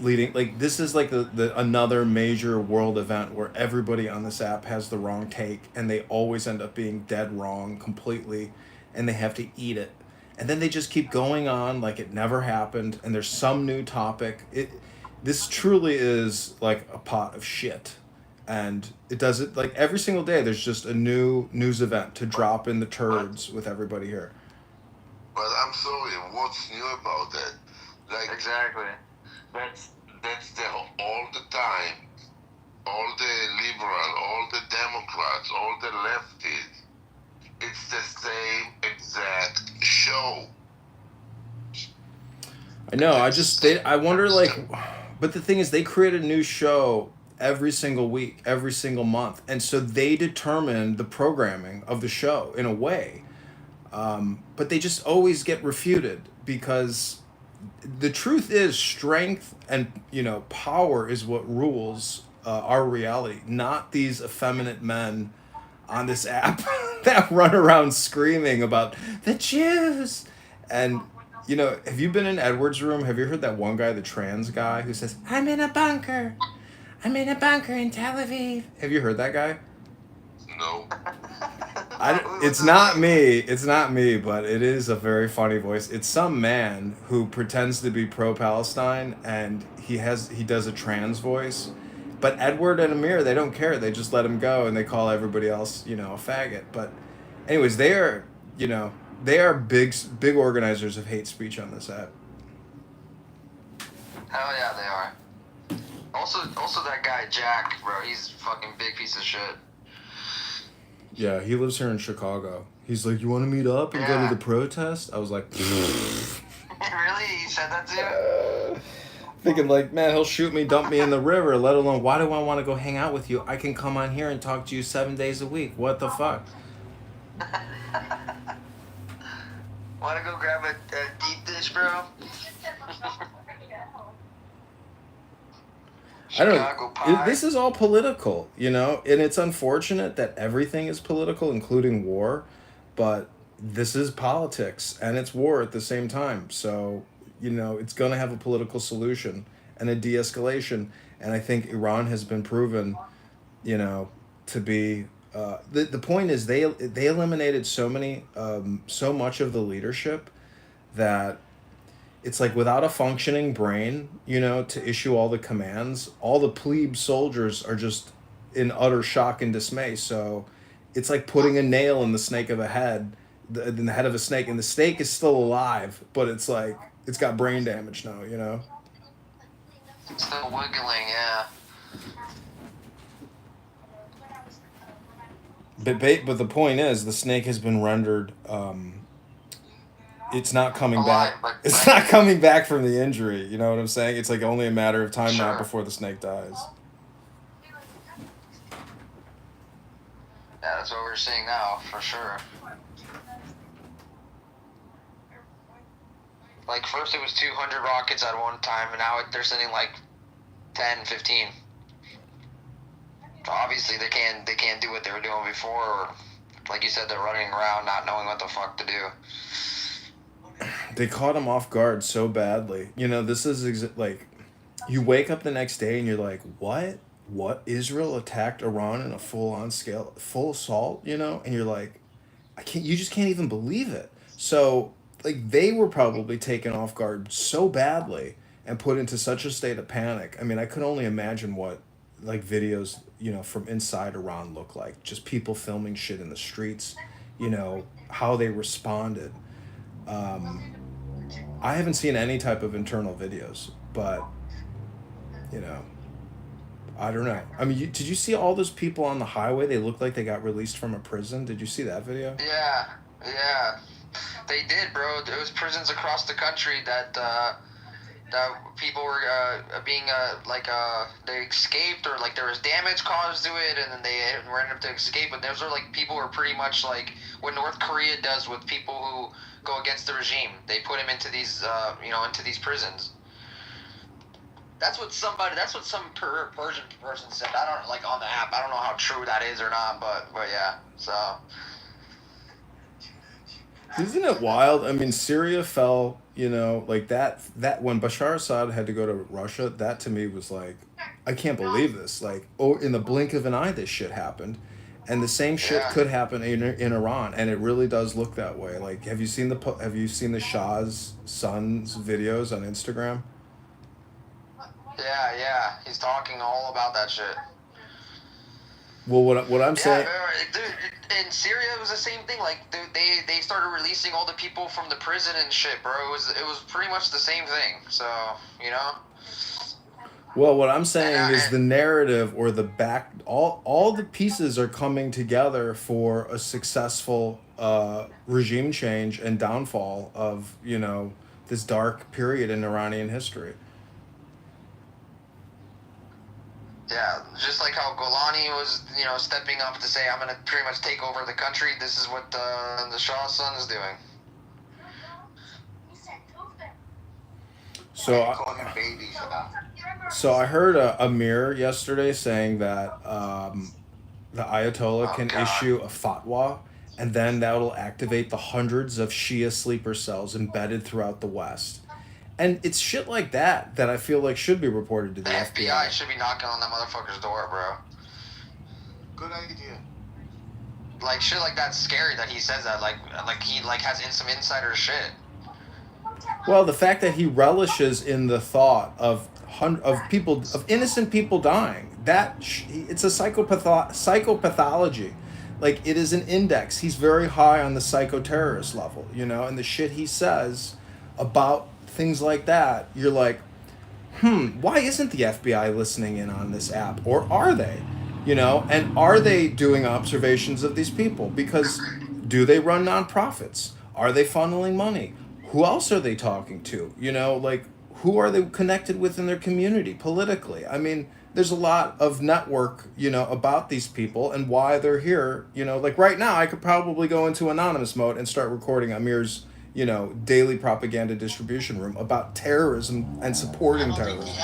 leading, like this is like the another major world event where everybody on this app has the wrong take and they always end up being dead wrong completely, and they have to eat it, and then they just keep going on like it never happened, and there's some new topic. This truly is like a pot of shit, and it does it like every single day. There's just a new news event to drop in the turds with everybody here. But I'm sorry, what's new about that? Like Exactly. that's the all the time. All the liberal, all the Democrats, all the lefties. It's the same exact show. I know. I wonder like, but the thing is, they create a new show every single week, every single month, and so they determine the programming of the show in a way. But they just always get refuted because the truth is strength and power is what rules our reality, not these effeminate men on this app that run around screaming about the Jews. And have you been in Edward's room? Have you heard that one guy, the trans guy, who says, I'm in a bunker in Tel Aviv? Have you heard that guy? No. It's not me, but it is a very funny voice. It's some man who pretends to be pro-Palestine, and he does a trans voice. But Edward and Amir, they don't care. They just let him go, and they call everybody else, a faggot. But anyways, they are big organizers of hate speech on this app. Hell yeah, they are. Also that guy Jack, bro, he's a fucking big piece of shit. Yeah, he lives here in Chicago. He's like, you want to meet up and go to the protest? I was like, really? He said that to you? Thinking like, man, he'll shoot me, dump me in the river, let alone, why do I want to go hang out with you? I can come on here and talk to you 7 days a week. What the fuck? Want to go grab a deep dish, bro? I don't know. This is all political, and it's unfortunate that everything is political, including war, but this is politics and it's war at the same time. So, it's going to have a political solution and a de-escalation. And I think Iran has been proven, to be, the point is they eliminated so much of the leadership that it's like without a functioning brain, to issue all the commands, all the plebe soldiers are just in utter shock and dismay. So it's like putting a nail in the snake of a head, in the head of a snake, and the snake is still alive, but it's like, it's got brain damage now, It's still wiggling, yeah. But the point is, the snake has been rendered, it's not coming back. It's not coming back from the injury. You know what I'm saying? It's like only a matter of time now before the snake dies. Yeah, that's what we're seeing now, for sure. Like, first it was 200 rockets at one time, and now they're sending like 10, 15. So obviously they can't do what they were doing before, or like you said, they're running around not knowing what the fuck to do. They caught him off guard so badly. This is like, you wake up the next day and you're like, what? Israel attacked Iran in a full assault, and you're like, you just can't even believe it. So like, they were probably taken off guard so badly and put into such a state of panic. I mean, I could only imagine what like videos, from inside Iran look like. Just people filming shit in the streets, how they responded. I haven't seen any type of internal videos, but I don't know. I mean, did you see all those people on the highway? They looked like they got released from a prison. Did you see that video? Yeah, they did, bro. There was prisons across the country that people were being they escaped, or like there was damage caused to it, and then they were able to escape. But those are like people who are pretty much like what North Korea does with people who go against the regime. They put them into these into these prisons. That's what some Persian person said. I don't like on the app. I don't know how true that is or not, but yeah. So Isn't it wild? I mean, Syria fell, like that when Bashar Assad had to go to Russia, that to me was like, I can't believe this. Like, oh, in the blink of an eye, this shit happened. And the same shit Yeah. could happen in Iran, and it really does look that way. Like, have you seen the Shah's son's videos on Instagram? Yeah. He's talking all about that shit. Well, what I'm saying, Dude, in Syria it was the same thing. Like, dude, they started releasing all the people from the prison and shit, bro. It was pretty much the same thing. So, you know. well, what I'm saying is the narrative or the back, all the pieces are coming together for a successful regime change and downfall of this dark period in Iranian history. Yeah, just like how Golani was, stepping up to say, I'm going to pretty much take over the country. This is what the Shah's son is doing. So I heard Amir yesterday saying that the Ayatollah can issue a fatwa, and then that'll activate the hundreds of Shia sleeper cells embedded throughout the West. And it's shit like that I feel like should be reported to the FBI. FBI should be knocking on that motherfucker's door, bro. Good idea. Like, shit like that's scary that he says that. Like he has some insider shit. Well, the fact that he relishes in the thought of innocent people dying, it's a psychopathology. Like, it is an index. He's very high on the psychoterrorist level, and the shit he says about things like that, you're like, why isn't the FBI listening in on this app? Or are they? And are they doing observations of these people? Because do they run nonprofits? Are they funneling money? Who else are they talking to? Like, who are they connected with in their community politically? I mean, there's a lot of network, about these people and why they're here. Like right now, I could probably go into anonymous mode and start recording Amir's, daily propaganda distribution room about terrorism and supporting terrorism.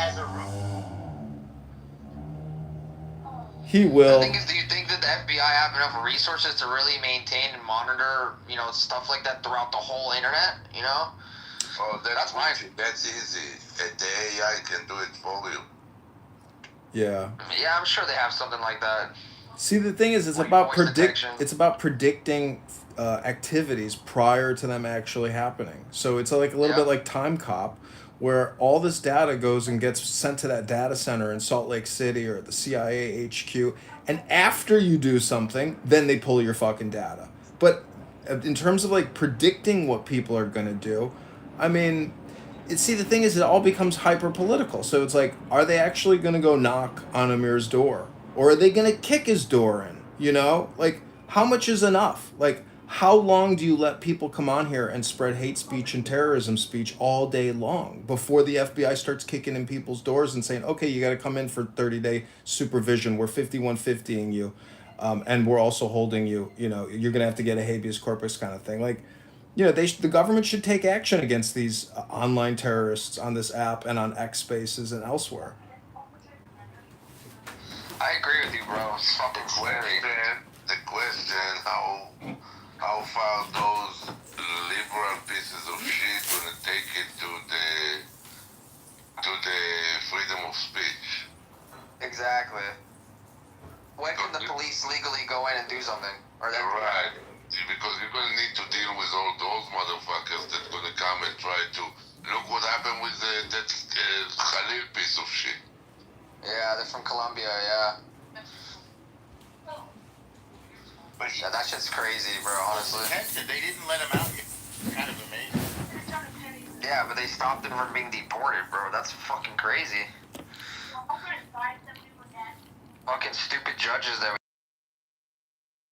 He will. The thing is, do you think that the FBI have enough resources to really maintain and monitor, stuff like that throughout the whole internet, Oh, that's easy. The AI can do it for you. Yeah. Yeah, I'm sure they have something like that. See, the thing is, it's about predicting activities prior to them actually happening. So it's like a little bit like Time Cop, where all this data goes and gets sent to that data center in Salt Lake City or the CIA HQ, and after you do something, then they pull your fucking data. But in terms of like predicting what people are going to do, I mean, the thing is, it all becomes hyper political. So it's like, are they actually going to go knock on Amir's door, or are they going to kick his door in? Like, how much is enough? Like, how long do you let people come on here and spread hate speech and terrorism speech all day long before the FBI starts kicking in people's doors and saying, okay, you got to come in for 30-day supervision. We're 5150ing you. And we're also holding you, you're going to have to get a habeas corpus kind of thing. Like, the government should take action against these online terrorists on this app and on X Spaces and elsewhere. I agree with you, bro. It's fucking scary. The question, how far those liberal pieces of shit gonna take it to the freedom of speech? Exactly. When can the police legally go in and do something? Right. Because you're gonna need to deal with all those motherfuckers that's gonna come and try to look what happened with that Khalil piece of shit. Yeah, they're from Colombia, yeah. Yeah, that shit's crazy, bro, honestly. They didn't let him out yet. Kind of amazing. Yeah, but they stopped him from being deported, bro. That's fucking crazy. Fucking stupid judges that